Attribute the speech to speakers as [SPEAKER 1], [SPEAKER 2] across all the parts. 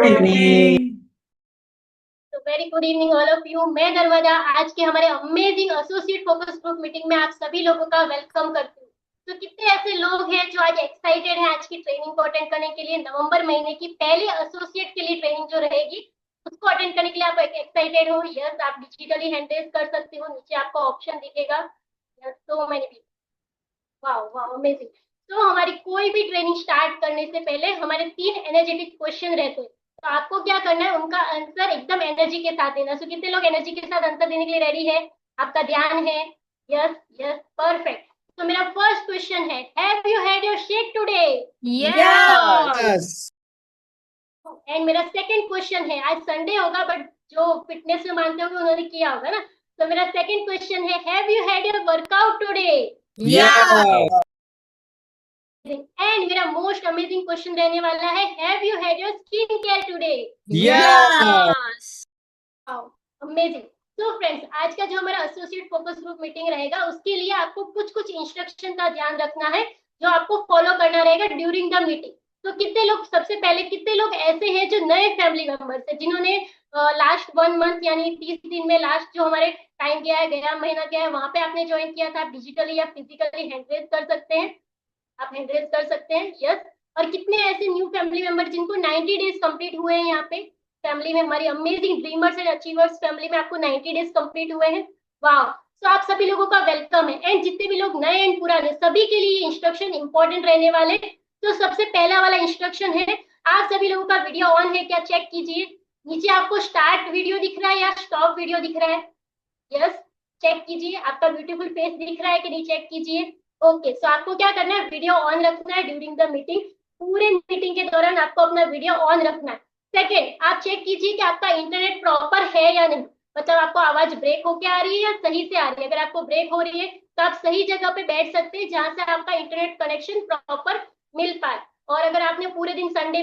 [SPEAKER 1] Good evening.
[SPEAKER 2] तो very good evening all of you. मैं दरवाजा आज के हमारे amazing associate focus group meeting में आप सभी लोगों का वेलकम करती हूँ। तो कितने ऐसे लोग हैं जो आज एक्साइटेड हैं आज की ट्रेनिंग को अटेंड करने के लिए। नवंबर महीने की पहली एसोसिएट के लिए ट्रेनिंग जो रहेगी उसको अटेंड करने के लिए आप एक्साइटेड हो। यस, आप डिजिटली हैंड रेज कर सकते हो, नीचे आपको ऑप्शन दिखेगा। यस, सो मैनी पीपल, वाह वाह अमेजिंग। तो हमारी कोई भी ट्रेनिंग स्टार्ट करने से पहले हमारे 3 एनर्जेटिक क्वेश्चन रहते हैं। तो आपको क्या करना है, उनका आंसर एकदम एनर्जी के साथ देना। सो कितने लोग एनर्जी के साथ आंसर देने के लिए रेडी है? आपका ध्यान है? Yes yes, perfect. तो मेरा फर्स्ट क्वेश्चन है, have you had your shake today?
[SPEAKER 3] Yes.
[SPEAKER 1] Yes.
[SPEAKER 2] And मेरा सेकंड क्वेश्चन है, आज संडे होगा बट जो फिटनेस में मानते होंगे उन्होंने किया होगा ना। तो मेरा सेकंड क्वेश्चन है, have you had your workout today?
[SPEAKER 3] Yes.
[SPEAKER 2] And मेरा मोस्ट अमेजिंग क्वेश्चन रहने वाला है, have you had your skin care today?
[SPEAKER 3] Yes.
[SPEAKER 2] Amazing. तो फ्रेंड्स, आज का जो हमारा एसोसिएट फोकस ग्रुप मीटिंग रहेगा उसके लिए आपको कुछ कुछ इंस्ट्रक्शन का ध्यान रखना है जो आपको फॉलो करना रहेगा ड्यूरिंग द मीटिंग। तो कितने लोग, सबसे पहले कितने लोग ऐसे हैं जो नए फैमिली मेंबर्स है, जिन्होंने लास्ट 1 मंथ यानी 30 दिन में लास्ट जो हमारे टाइम गया है, गया महीना गया है, वहां पे आपने ज्वाइन किया था। आप डिजिटली या फिजिकली हैंड रेज कर सकते हैं, आप हैंड रेज कर सकते हैं। यस। और कितने ऐसे न्यू फैमिली मेंबर जिनको 90 डेज कंप्लीट हुए हैं यहाँ पे फैमिली में, हमारी amazing dreamers and achievers family में आपको 90 डेज कंप्लीट हुए हैं। वाह। तो आप सभी लोगों का वेलकम है। एंड जितने भी लोग नए एंड पुराने, सभी के लिए इंस्ट्रक्शन इंपॉर्टेंट रहने वाले। तो सबसे पहला वाला इंस्ट्रक्शन है, आप सभी लोगों का वीडियो ऑन है क्या, चेक कीजिए। नीचे आपको स्टार्ट वीडियो दिख रहा है या स्टॉप वीडियो दिख रहा है? यस, चेक कीजिए। आपका ब्यूटीफुल फेस दिख रहा है कि नहीं, चेक कीजिए। ओके, सो आपको क्या करना है, वीडियो ऑन रखना है ड्यूरिंग द मीटिंग। पूरे मीटिंग के दौरान आपको अपना वीडियो ऑन रखना है। सेकेंड, आप चेक कीजिए कि आपका इंटरनेट प्रॉपर है या नहीं, मतलब आपको आवाज ब्रेक होके आ रही है या सही से आ रही है। अगर आपको ब्रेक हो रही है तो आप सही जगह पे बैठ सकते हैं जहां से आपका इंटरनेट कनेक्शन प्रॉपर मिल पाए। और अगर आपने पूरे दिन संडे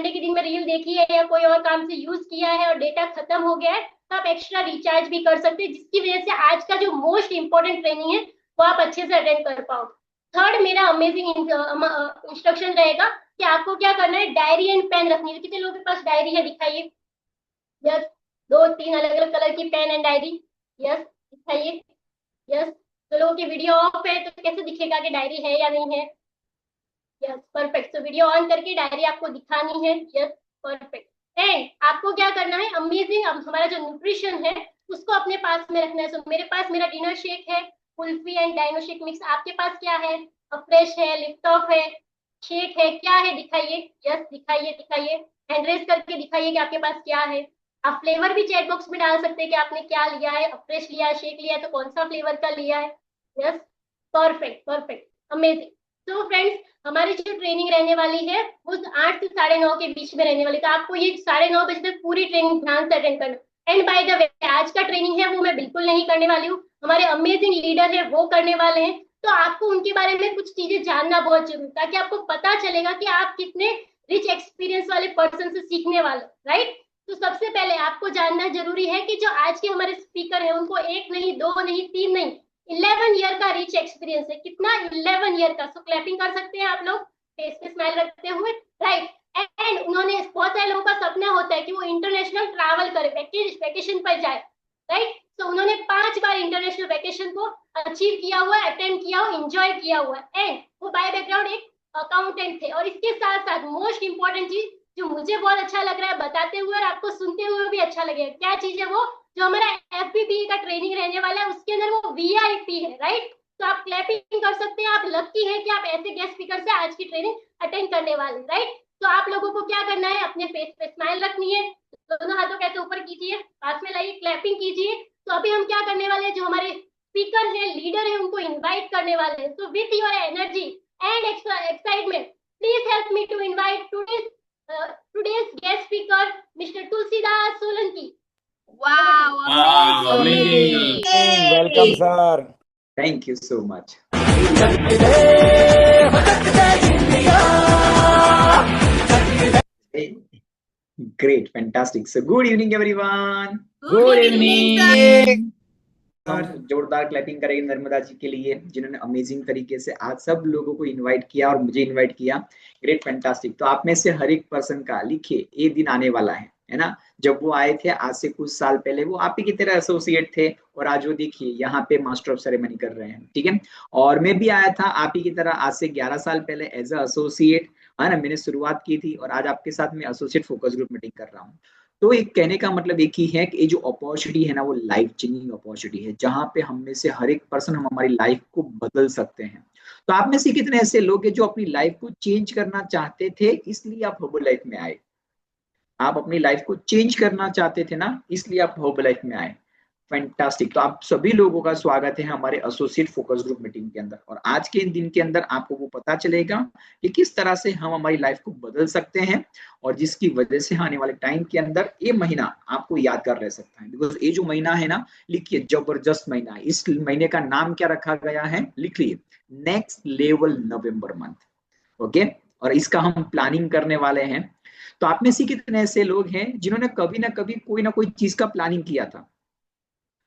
[SPEAKER 2] के दिन में रील देखी है या कोई और काम से यूज किया है और डेटा खत्म हो गया है, तो आप एक्स्ट्रा रिचार्ज भी कर सकते हैं, जिसकी वजह से आज का जो मोस्ट इंपॉर्टेंट ट्रेनिंग है वो आप अच्छे से अटेंड कर पाओ। थर्ड, मेरा अमेजिंग इंस्ट्रक्शन रहेगा कि आपको क्या करना है, डायरी एंड पेन रखनी है। कितने लोगों के पास डायरी है, दिखाइए। यस, 2-3 अलग अलग कलर की पेन एंड डायरी। यस, दिखाइए। यस। तो लोगों की वीडियो ऑफ है तो कैसे दिखेगा कि डायरी है या नहीं है? Yes, perfect. तो वीडियो ऑन करके डायरी आपको दिखानी है। Yes, perfect. एंड आपको क्या करना है, अमेजिंग, अब हमारा जो न्यूट्रिशन है उसको अपने पास में रखना है। सो मेरे पास मेरा डिनर शेक है, kulfi and dino shake mix. आपके पास क्या है? फ्रेश है, लिफ्ट ऑफ है, शेक है, क्या है, दिखाइए। यस, दिखाइए दिखाइए, हैंड रेज करके दिखाइए कि आपके पास क्या है। आप फ्लेवर भी चैट बॉक्स में डाल सकते हैं कि आपने क्या लिया है, फ्रेश लिया है, शेक लिया है तो कौन सा फ्लेवर का लिया है। Yes, perfect perfect, amazing. तो फ्रेंड्स, हमारी जो ट्रेनिंग रहने वाली है वो 8 से 9:30 के बीच में रहने वाली, तो आपको ये 9:30 बजे तक पूरी ट्रेनिंग ध्यान से अटेंड करना। एंड बाय द वे, आज का ट्रेनिंग है वो मैं बिल्कुल नहीं करने वाली हूँ, हमारे अमेजिंग लीडर है वो करने वाले हैं। तो आपको उनके बारे में कुछ चीजें जानना बहुत जरूरी, ताकि आपको पता चलेगा कि आप कितने रिच एक्सपीरियंस वाले पर्सन से सीखने वाले, राइट। तो सबसे पहले आपको जानना जरूरी है कि जो आज के हमारे स्पीकर है उनको 1 नहीं, 2 नहीं, 3 नहीं, 11 ईयर का रिच एक्सपीरियंस है। कितना? 11 ईयर का। सो क्लैपिंग कर सकते हैं आप लोग फेस पे स्माइल रखते हुए, राइट। एंड उन्होंने, बहुत सारे लोगों का सपना होता है कि वो इंटरनेशनल ट्रैवल करे, वेकेशन पर जाए, राइट। तो उन्होंने 5 बार इंटरनेशनल वेकेशन को अचीव किया हुआ है, अटेंड किया हुआ, एंजॉय किया हुआ है। एंड वो बाय बैकग्राउंड एक अकाउंटेंट थे। और इसके साथ साथ मोस्ट इंपॉर्टेंट चीज जो मुझे बहुत अच्छा लग रहा है बताते हुए और आपको सुनते हुए भी अच्छा लगेगा, क्या चीज है वो, जो हमारा एफबीपी का ट्रेनिंग रहने वाला है उसके अंदर वो वीआईपी है, राइट। तो आप क्लैपिंग कर सकते हैं, आप लकी है कि आप ऐसे गेस्ट स्पीकर से आज की ट्रेनिंग अटेंड करने वाले, राइट। तो आप लोगों को क्या करना है, अपने फेस पे स्माइल रखनी है, दोनों हाथों कैसे ऊपर कीजिए, पास में लाइए, क्लैपिंग कीजिए। तो अभी हम क्या करने वाले हैं, जो हमारे स्पीकर है, लीडर है, उनको इन्वाइट करने वाले हैं। So with your energy and excitement, please help me to invite today's guest speaker, Mr. Tulsidas Solanki.
[SPEAKER 3] Wow,
[SPEAKER 1] Wow,
[SPEAKER 3] amazing.
[SPEAKER 1] amazing. Welcome, sir.
[SPEAKER 4] Thank you so much. Great, fantastic. So, good evening, everyone.
[SPEAKER 3] Good evening, sir.
[SPEAKER 4] हम जोरदार clapping करेंगे नर्मदा जी के लिए, जिन्होंने amazing तरीके से आज सब लोगों को इनवाइट किया और मुझे इनवाइट किया। Great, fantastic. तो आप में से हर एक पर्सन का लिखिए, ये दिन आने वाला है ना, जब वो आए थे आज से कुछ साल पहले, वो आप ही की तरह एसोसिएट थे, और आज वो देखिए यहाँ पे मास्टर ऑफ सेरेमनी कर रहे हैं, ठीक है। और मैं भी आया था आप ही की तरह आज से 11 साल पहले एज अ एसोसिएट, है ना, मैंने शुरुआत की थी, और आज आपके साथ में एसोसिएट फोकस ग्रुप मीटिंग कर रहा हूँ। तो एक कहने का मतलब एक ही है कि ये जो अपॉर्चुनिटी है ना, वो लाइफ चेंजिंग अपॉर्चुनिटी है, जहां पे हम में से हर एक पर्सन हम हमारी लाइफ को बदल सकते हैं। तो आप में से कितने ऐसे लोग हैं जो अपनी लाइफ को चेंज करना चाहते थे, इसलिए आप हर्बल लाइफ में आए? आप अपनी लाइफ को चेंज करना चाहते थे ना, इसलिए आप हर्बल लाइफ में आए। फैंटास्टिक। तो आप सभी लोगों का स्वागत है हमारे एसोसिएट फोकस ग्रुप मीटिंग के अंदर। और आज के दिन के अंदर आपको वो पता चलेगा कि किस तरह से हम हमारी लाइफ को बदल सकते हैं, और जिसकी वजह से आने वाले टाइम के अंदर ये महीना आपको यादगार रह सकता है। बिकॉज ये जो महीना है ना, लिखिए, जबरदस्त महीना है। इस महीने का नाम क्या रखा गया है, लिख लीजिए, नेक्स्ट लेवल नवंबर मंथ। ओके, और इसका हम प्लानिंग करने वाले हैं। तो आप में से कितने ऐसे लोग हैं जिन्होंने कभी ना कभी कोई ना कोई चीज का प्लानिंग किया था?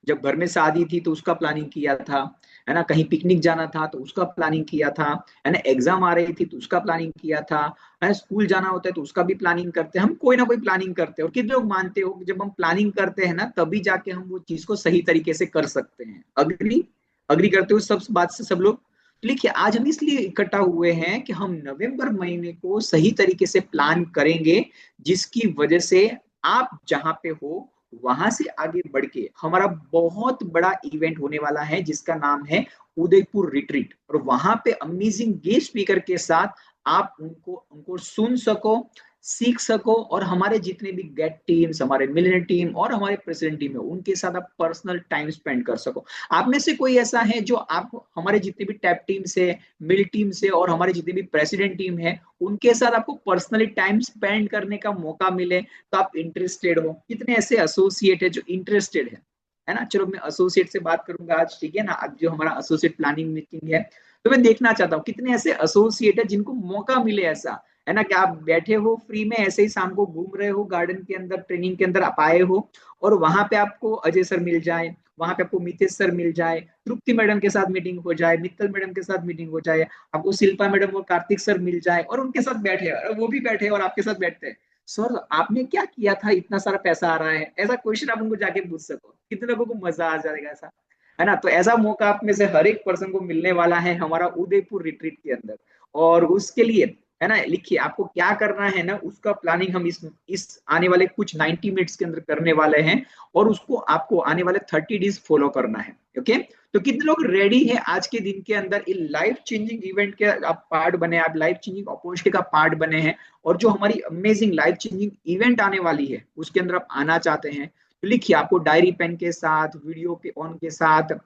[SPEAKER 4] जब घर में शादी थी तो उसका प्लानिंग किया था, है ना, कहीं पिकनिक जाना था तो उसका प्लानिंग किया था, है ना, एग्जाम आ रही थी तो उसका प्लानिंग किया था, है, स्कूल जाना होता है तो उसका भी प्लानिंग करते हैं। हम कोई ना कोई प्लानिंग करते हैं, और कितने लोग मानते हो कि जब हम प्लानिंग करते हैं ना, तभी जाके हम वो चीज को सही तरीके से कर सकते हैं। अग्री अग्री करते हो सब बात से सब लोग? लिखिए, आज हम इसलिए इकट्ठा हुए हैं कि हम नवंबर महीने को सही तरीके से प्लान करेंगे, जिसकी वजह से आप जहां पे हो वहां से आगे बढ़ के हमारा बहुत बड़ा इवेंट होने वाला है, जिसका नाम है उदयपुर रिट्रीट। और वहां पे अमेजिंग गेस्ट स्पीकर के साथ आप उनको उनको सुन सको, सीख सको, और हमारे जितने भी गेट टीम्स, हमारे मिलने टीम और हमारे प्रेसिडेंट टीम है, उनके साथ आप पर्सनल टाइम स्पेंड कर सको। आप में से कोई ऐसा है जो आप हमारे जितने भी टैप टीम से, मिल टीम से, और हमारे जितने भी प्रेसिडेंट टीम है, उनके साथ आपको पर्सनली टाइम स्पेंड करने का मौका मिले, तो आप इंटरेस्टेड हो? कितने ऐसे एसोसिएट है जो इंटरेस्टेड है ना? चलो, मैं एसोसिएट से बात करूंगा आज, ठीक है ना। आज जो हमारा एसोसिएट प्लानिंग मीटिंग है, तो मैं देखना चाहता हूँ कितने ऐसे एसोसिएट है जिनको मौका मिले ऐसा, है ना, कि आप बैठे हो फ्री में ऐसे ही शाम को घूम रहे हो गार्डन के अंदर, ट्रेनिंग के अंदर आप आए हो, और वहां पे आपको अजय सर मिल जाए, वहां पे आपको मितेश सर मिल जाए, तृप्ति मैडम के साथ मीटिंग हो जाए, मित्तल मैडम के साथ मीटिंग हो जाए, आपको शिल्पा मैडम और कार्तिक सर मिल जाए, और उनके साथ बैठे, और वो भी बैठे और आपके साथ बैठते हैं, सर आपने क्या किया था, इतना सारा पैसा आ रहा है, ऐसा क्वेश्चन आप उनको जाके पूछ सको। कितने लोगों को मजा आ जाएगा ऐसा, है ना। तो ऐसा मौका आप में से हर एक पर्सन को मिलने वाला है हमारा उदयपुर रिट्रीट के अंदर। और उसके लिए, है ना, लिखिए, आपको क्या करना है ना, उसका प्लानिंग हम इस आने वाले कुछ 90 मिनट्स के अंदर करने वाले हैं, और उसको आपको आने वाले 30 डेज फॉलो करना है। ओके, तो कितने लोग रेडी हैं आज के दिन के अंदर ये लाइफ चेंजिंग इवेंट के आप पार्ट बने, आप लाइफ चेंजिंग अपॉर्चुनिटी का पार्ट बने हैं, और जो हमारी अमेजिंग लाइफ चेंजिंग इवेंट आने वाली है उसके अंदर आप आना चाहते हैं? तो लिखिए, आपको डायरी पेन के साथ, वीडियो के ऑन के साथ,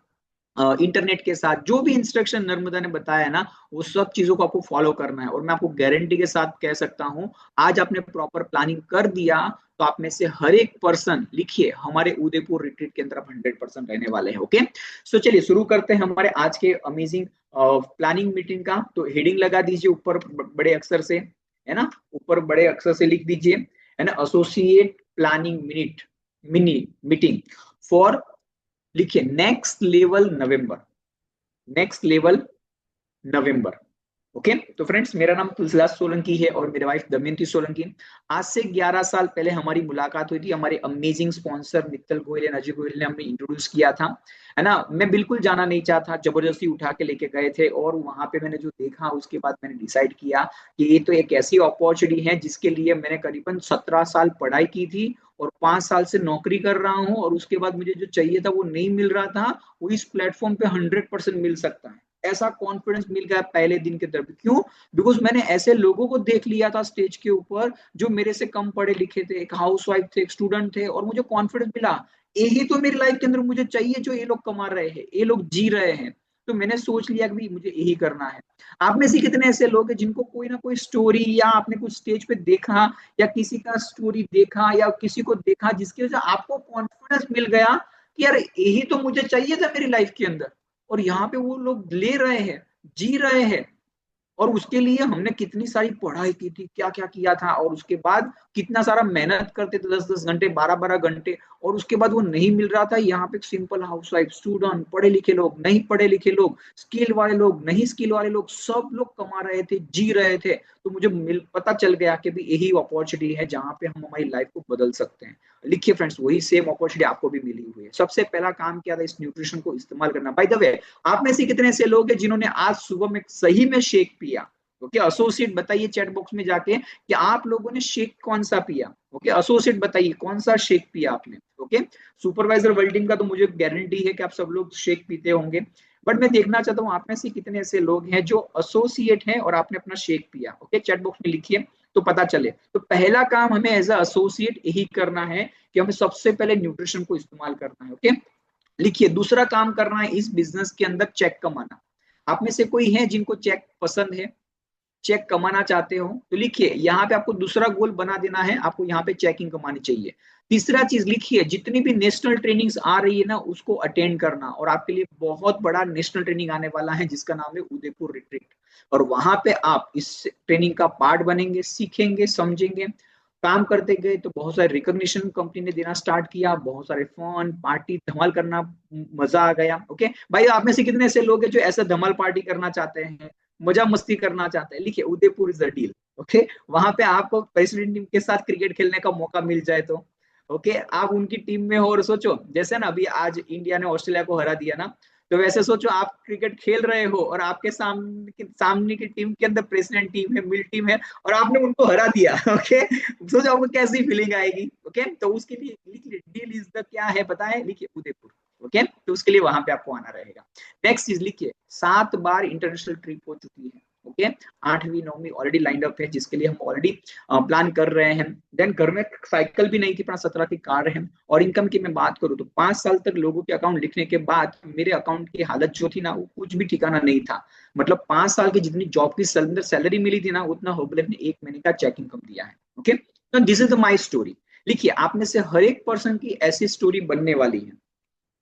[SPEAKER 4] इंटरनेट के साथ, जो भी इंस्ट्रक्शन नर्मदा ने बताया ना, वो सब चीजों को आपको फॉलो करना है। और मैं आपको गारंटी के साथ कह सकता हूं, आज आपने प्रॉपर प्लानिंग कर दिया तो आप में से हर एक पर्सन, लिखिए, हमारे उदयपुर रिट्रीट के अंदर 100% रहने वाले हैं। ओके, सो चलिए शुरू करते हैं हमारे आज के अमेजिंग प्लानिंग मीटिंग का। तो हेडिंग लगा दीजिए ऊपर बड़े अक्षर से, है ना, ऊपर बड़े अक्षर से लिख दीजिए, है ना, associate planning mini meeting for, लिखिए, नेक्स्ट लेवल नवंबर, नेक्स्ट लेवल नवंबर। ओके, तो फ्रेंड्स, मेरा नाम तुलसीदास सोलंकी है और मेरी वाइफ दमयंती सोलंकी। आज से 11 साल पहले हमारी मुलाकात हुई थी, हमारे अमेजिंग स्पॉन्सर मित्तल गोयल, अजय गोयल ने हमें इंट्रोड्यूस किया था, है ना। मैं बिल्कुल जाना नहीं चाहता, जबरदस्ती उठा के लेके गए थे, और वहां पे मैंने जो देखा उसके बाद मैंने डिसाइड किया कि ये तो एक ऐसी अपॉर्चुनिटी है जिसके लिए मैंने करीबन 17 साल पढ़ाई की थी, और 5 साल से नौकरी कर रहा हूँ, और उसके बाद मुझे जो चाहिए था वो नहीं मिल रहा था, वो इस प्लेटफॉर्म पे 100% मिल सकता है। ऐसा कॉन्फिडेंस मिल गया पहले दिन के तरफ। क्यों? बिकॉज मैंने ऐसे लोगों को देख लिया था स्टेज के ऊपर जो मेरे से कम पढ़े लिखे थे, एक हाउसवाइफ थे, एक स्टूडेंट थे, और मुझे कॉन्फिडेंस मिला, यही तो मेरी लाइफ के अंदर मुझे चाहिए, जो ये लोग कमा रहे हैं, ये लोग जी रहे हैं। तो मैंने सोच लिया कि मुझे यही करना है। आप में से कितने ऐसे लोग हैं जिनको कोई ना कोई स्टोरी, या आपने कुछ स्टेज पे देखा, या किसी का स्टोरी देखा, या किसी को देखा जिसकी वजह से आपको कॉन्फिडेंस मिल गया कि यार यही तो मुझे चाहिए था मेरी लाइफ के अंदर, और यहाँ पे वो लोग ले रहे हैं, जी रहे हैं। और उसके लिए हमने कितनी सारी पढ़ाई की थी, क्या क्या किया था, और उसके बाद कितना सारा मेहनत करते थे, 10-10 घंटे, 12-12 घंटे, और उसके बाद वो नहीं मिल रहा था। यहाँ पे सिंपल हाउस वाइफ, स्टूडेंट, पढ़े लिखे लोग, नहीं पढ़े लिखे लोग, स्किल वाले लोग, नहीं स्किल वाले लोग, सब लोग कमा रहे थे, जी रहे थे। तो मुझे पता चल गया कि भी यही अपॉर्चुनिटी है जहाँ पे हम हमारी लाइफ को बदल सकते हैं। लिखिए फ्रेंड्स, वही सेम अपॉर्चुनिटी आपको भी मिली हुई है। सबसे पहला काम क्या था, इस न्यूट्रिशन को इस्तेमाल करना। बाय द वे, आप में से कितने ऐसे लोग हैं जिन्होंने आज सुबह में सही में शेक पिया? ओके, एसोसिएट बताइए चैट बॉक्स में जाके कि आप लोगों ने शेक कौन सा पिया। ओके, एसोसिएट बताइए कौन सा शेक पिया आपने। ओके, सुपरवाइजर वर्ल्डिंग का तो मुझे गारंटी है कि आप सब लोग शेक पीते होंगे, बट मैं देखना चाहता हूँ आप में से कितने ऐसे लोग हैं जो एसोसिएट हैं और आपने अपना शेक पिया। ओके, चैट बॉक्स में लिखिए तो पता चले। तो पहला काम हमें एज अ एसोसिएट यही करना है कि हमें सबसे पहले न्यूट्रिशन को इस्तेमाल करना है। ओके, लिखिए दूसरा काम करना है इस बिजनेस के अंदर चेक कमाना। आप में से कोई है जिनको चेक पसंद है, चेक कमाना चाहते हो, तो लिखिए यहाँ पे आपको दूसरा गोल बना देना है, आपको यहाँ पे चेकिंग कमानी चाहिए। तीसरा चीज लिखिए, जितनी भी नेशनल ट्रेनिंग्स आ रही है ना उसको अटेंड करना, और आपके लिए बहुत बड़ा नेशनल ट्रेनिंग आने वाला है जिसका नाम है उदयपुर रिट्रीट, और वहां पे आप इस ट्रेनिंग का पार्ट बनेंगे, सीखेंगे, समझेंगे। काम करते गए तो बहुत सारे रिकॉग्निशन कंपनी ने देना स्टार्ट किया, बहुत सारे फन पार्टी धमाल करना, मजा आ गया। ओके भाई, आप में से कितने ऐसे लोग हैं जो ऐसा धमाल पार्टी करना चाहते हैं, मजा मस्ती करना चाहते हैं? लिखिए Udaipur is the deal. Okay, वहां पे आपको प्रेसिडेंट टीम के साथ क्रिकेट खेलने का मौका मिल जाए तो ओके, आप उनकी टीम में हो, और सोचो जैसे ना अभी आज इंडिया ने ऑस्ट्रेलिया को हरा दिया ना, तो वैसे सोचो आप क्रिकेट खेल रहे हो और आपके सामने की टीम के अंदर प्रेसिडेंट टीम है, मिल टीम है, और आपने उनको हरा दिया। ओके, सोचो आपको कैसी फीलिंग आएगी। ओके, तो उसके लिए लिखिए डील इज द क्या है पता है, लिखिए उदयपुर। ओके, तो उसके लिए वहां पे आपको आना रहेगा। नेक्स्ट चीज लिखिए, 7 बार इंटरनेशनल ट्रिप हो चुकी है। ओके, 8वीं 9वीं ऑलरेडी लाइंड अप है जिसके लिए हम ऑलरेडी प्लान कर रहे हैं। देन घर में साइकिल भी नहीं थी, 17 की कार है। और इनकम की मैं बात करूँ तो 5 साल तक लोगों के अकाउंट लिखने के बाद मेरे अकाउंट की हालत जो थी ना वो कुछ भी ठिकाना नहीं था। मतलब 5 साल की जितनी जॉब की सैलरी मिली थी ना उतना होबलेट ने 1 महीने का चेक इनकम दिया है। ओके, तो दिस इज माई स्टोरी। लिखिए आप में से हर एक पर्सन की ऐसी स्टोरी बनने वाली है,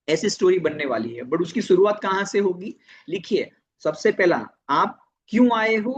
[SPEAKER 4] ऐसी स्टोरी बनने वाली है, बट उसकी शुरुआत कहां से होगी? लिखिए सबसे पहला, आप क्यों आए हो,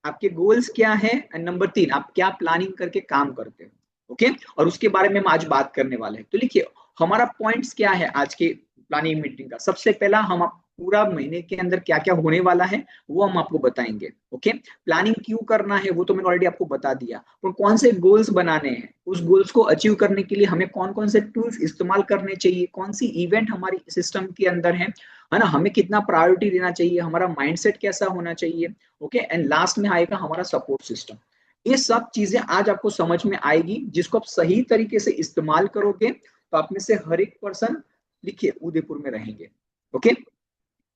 [SPEAKER 4] आपके गोल्स क्या है, एंड नंबर 3 आप क्या प्लानिंग करके काम करते हो। ओके, और उसके बारे में हम आज बात करने वाले हैं। तो लिखिए हमारा पॉइंट्स क्या है आज के प्लानिंग मीटिंग का। सबसे पहला, हम पूरा महीने के अंदर क्या क्या होने वाला है वो हम आपको बताएंगे। ओके, प्लानिंग क्यों करना है वो तो मैंने ऑलरेडी आपको बता दिया, और कौन से गोल्स बनाने हैं, उस गोल्स को अचीव करने के लिए हमें कौन कौन से टूल्स इस्तेमाल करने चाहिए, कौन सी इवेंट हमारी सिस्टम के अंदर है ना, हमें कितना प्रायोरिटी देना चाहिए, हमारा माइंडसेट कैसा होना चाहिए। ओके, एंड लास्ट में आएगा हमारा सपोर्ट सिस्टम। ये सब चीजें आज आपको समझ में आएगी, जिसको आप सही तरीके से इस्तेमाल करोगे तो आप में से हर एक पर्सन लिखिए उदयपुर में रहेंगे। ओके,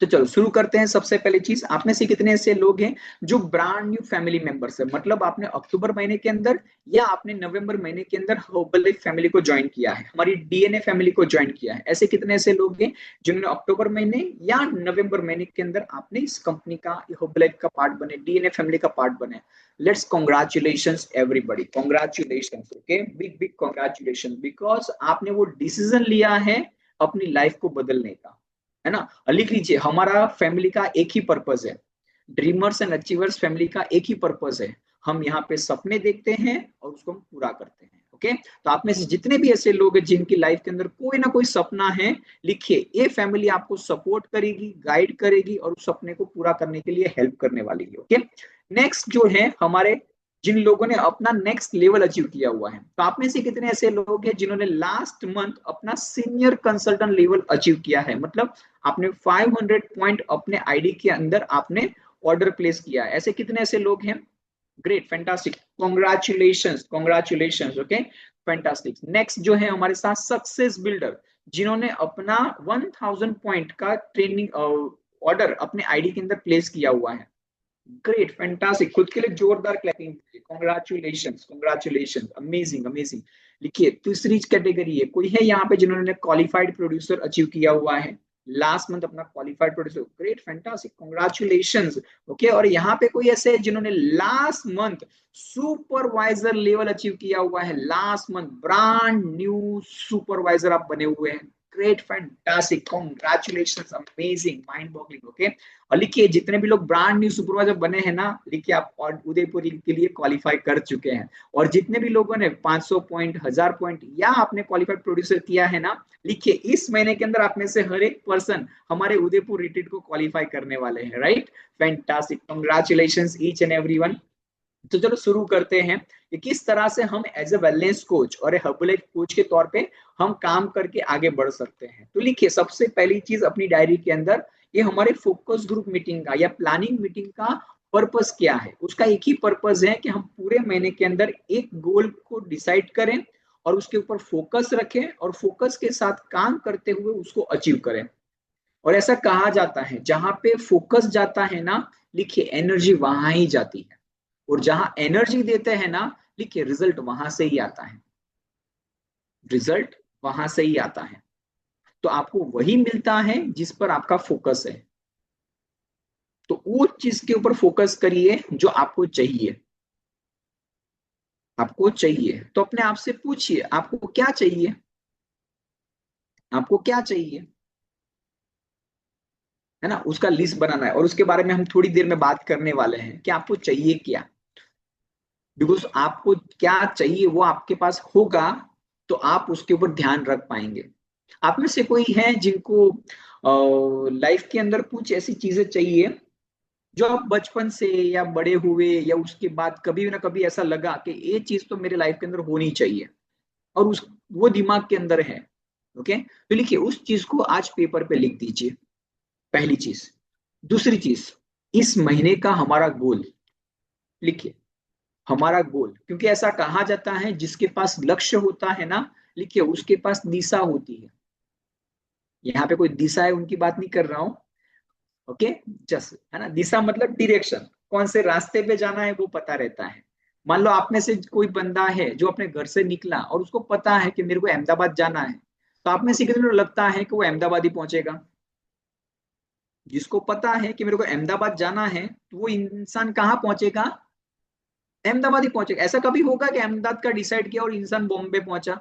[SPEAKER 4] तो चलो शुरू करते हैं। सबसे पहली चीज, आप में से कितने ऐसे लोग हैं जो ब्रांड न्यू फैमिली मेंबर्स है, मतलब आपने अक्टूबर महीने के अंदर या आपने नवंबर महीने के अंदर हर्बलाइफ फैमिली को ज्वाइन किया है, हमारी डीएनए फैमिली को ज्वाइन किया है? ऐसे कितने ऐसे लोग हैं जिन्होंने अक्टूबर महीने या नवंबर महीने के अंदर आपने इस कंपनी का, हर्बलाइफ का पार्ट बने, डीएनए फैमिली का पार्ट बने? Let's congratulations everybody, congratulations. Okay, big big congratulation, because आपने वो डिसीजन लिया है अपनी लाइफ को बदलने का, है ना। लिख लीजिए, हमारा फैमिली का एक ही पर्पस है, ड्रीमर्स एंड अचीवर्स फैमिली का एक ही पर्पस है, हम यहाँ पे सपने देखते हैं और उसको हम पूरा करते हैं। ओके, तो आप में से जितने भी ऐसे लोग हैं जिनकी लाइफ के अंदर कोई ना कोई सपना है, लिखिए ये फैमिली आपको सपोर्ट करेगी, गाइड करेगी और उस सपने को पूरा करने के लिए हेल्प करने वाली है। ओके, नेक्स्ट जो है हमारे, जिन लोगों ने अपना नेक्स्ट लेवल अचीव किया हुआ है, तो आप में से कितने ऐसे लोग हैं जिन्होंने लास्ट मंथ अपना सीनियर कंसल्टेंट लेवल अचीव किया है, मतलब आपने 500 पॉइंट अपने आईडी के अंदर आपने ऑर्डर प्लेस किया है? ऐसे कितने ऐसे लोग हैं? Great, fantastic, congratulations, congratulations. Okay, fantastic. Next जो है हमारे साथ सक्सेस बिल्डर, जिन्होंने अपना 1000 पॉइंट का ट्रेनिंग ऑर्डर अपने आईडी के अंदर प्लेस किया हुआ है। ग्रेट, फैंटास्टिक, खुद के लिए जोरदार clapping, congratulations, congratulations, amazing amazing. लिखिए तीसरी कैटेगरी है, कोई है यहाँ पे जिन्होंने क्वालिफाइड प्रोड्यूसर अचीव किया हुआ है लास्ट मंथ, अपना qualified producer? Great, fantastic, congratulations. Okay, और यहाँ पे कोई ऐसे जिन्होंने last month supervisor level achieve किया हुआ है, last month brand new supervisor आप बने हुए हैं? Great, fantastic, congratulations, amazing, mind boggling. Okay, और लिखिए जितने भी लोग ब्रांड न्यू सुपरवाइजर बने हैं ना, लिखिए आप और उदयपुर के लिए क्वालिफाई कर चुके हैं। और जितने भी लोगों ने 500 पॉइंट, 1000 पॉइंट या आपने क्वालिफाइड प्रोड्यूसर किया है ना, लिखिए इस महीने के अंदर आप में से हर एक पर्सन हमारे उदयपुर रिट्रीट को क्वालिफाई करने वाले हैं, right? Fantastic, congratulations each and everyone. तो चलो शुरू करते हैं कि किस तरह से हम एज ए वेलनेस कोच और हर्बलाइफ कोच के तौर पे हम काम करके आगे बढ़ सकते हैं। तो लिखिए सबसे पहली चीज अपनी डायरी के अंदर, ये हमारे फोकस ग्रुप मीटिंग का या प्लानिंग मीटिंग का पर्पस क्या है। उसका एक ही पर्पस है कि हम पूरे महीने के अंदर एक गोल को डिसाइड करें और उसके ऊपर फोकस रखें और फोकस के साथ काम करते हुए उसको अचीव करें। और ऐसा कहा जाता है जहां पे फोकस जाता है ना, लिखिए एनर्जी वहां ही जाती है, और जहां एनर्जी देते हैं ना, लिखिए रिजल्ट वहां से ही आता है, रिजल्ट वहां से ही आता है। तो आपको वही मिलता है जिस पर आपका फोकस है। तो वो चीज के ऊपर फोकस करिए जो आपको चाहिए, आपको चाहिए। तो अपने आप से पूछिए आपको क्या चाहिए, आपको क्या चाहिए, है ना? उसका लिस्ट बनाना है और उसके बारे में हम थोड़ी देर में बात करने वाले हैं कि आपको चाहिए क्या। बिकॉज आपको क्या चाहिए वो आपके पास होगा तो आप उसके ऊपर ध्यान रख पाएंगे। आप में से कोई है जिनको लाइफ के अंदर कुछ ऐसी चीजें चाहिए जो आप बचपन से या बड़े हुए या उसके बाद कभी ना कभी ऐसा लगा कि ये चीज तो मेरे लाइफ के अंदर होनी चाहिए, और उस वो दिमाग के अंदर है। ओके, तो लिखिए उस चीज को आज पेपर पे लिख दीजिए, पहली चीज। दूसरी चीज, इस महीने का हमारा गोल लिखिए, हमारा गोल, क्योंकि ऐसा कहा जाता है जिसके पास लक्ष्य होता है ना, लिखिए उसके पास दिशा होती है। यहाँ पे कोई दिशा है उनकी बात नहीं कर रहा हूं, ओके, जस्ट, है ना? दिशा मतलब डायरेक्शन, कौन से रास्ते पे जाना है वो पता रहता है। मान लो आप में से कोई बंदा है जो अपने घर से निकला और उसको पता है कि मेरे को अहमदाबाद जाना है, तो आप में से किसी को लगता है कि वो अहमदाबाद ही पहुंचेगा? जिसको पता है कि मेरे को अहमदाबाद जाना है तो वो इंसान कहाँ पहुंचेगा? अहमदाबाद ही पहुंचेगा। ऐसा कभी होगा कि अहमदाबाद का डिसाइड किया और इंसान बॉम्बे पहुंचा?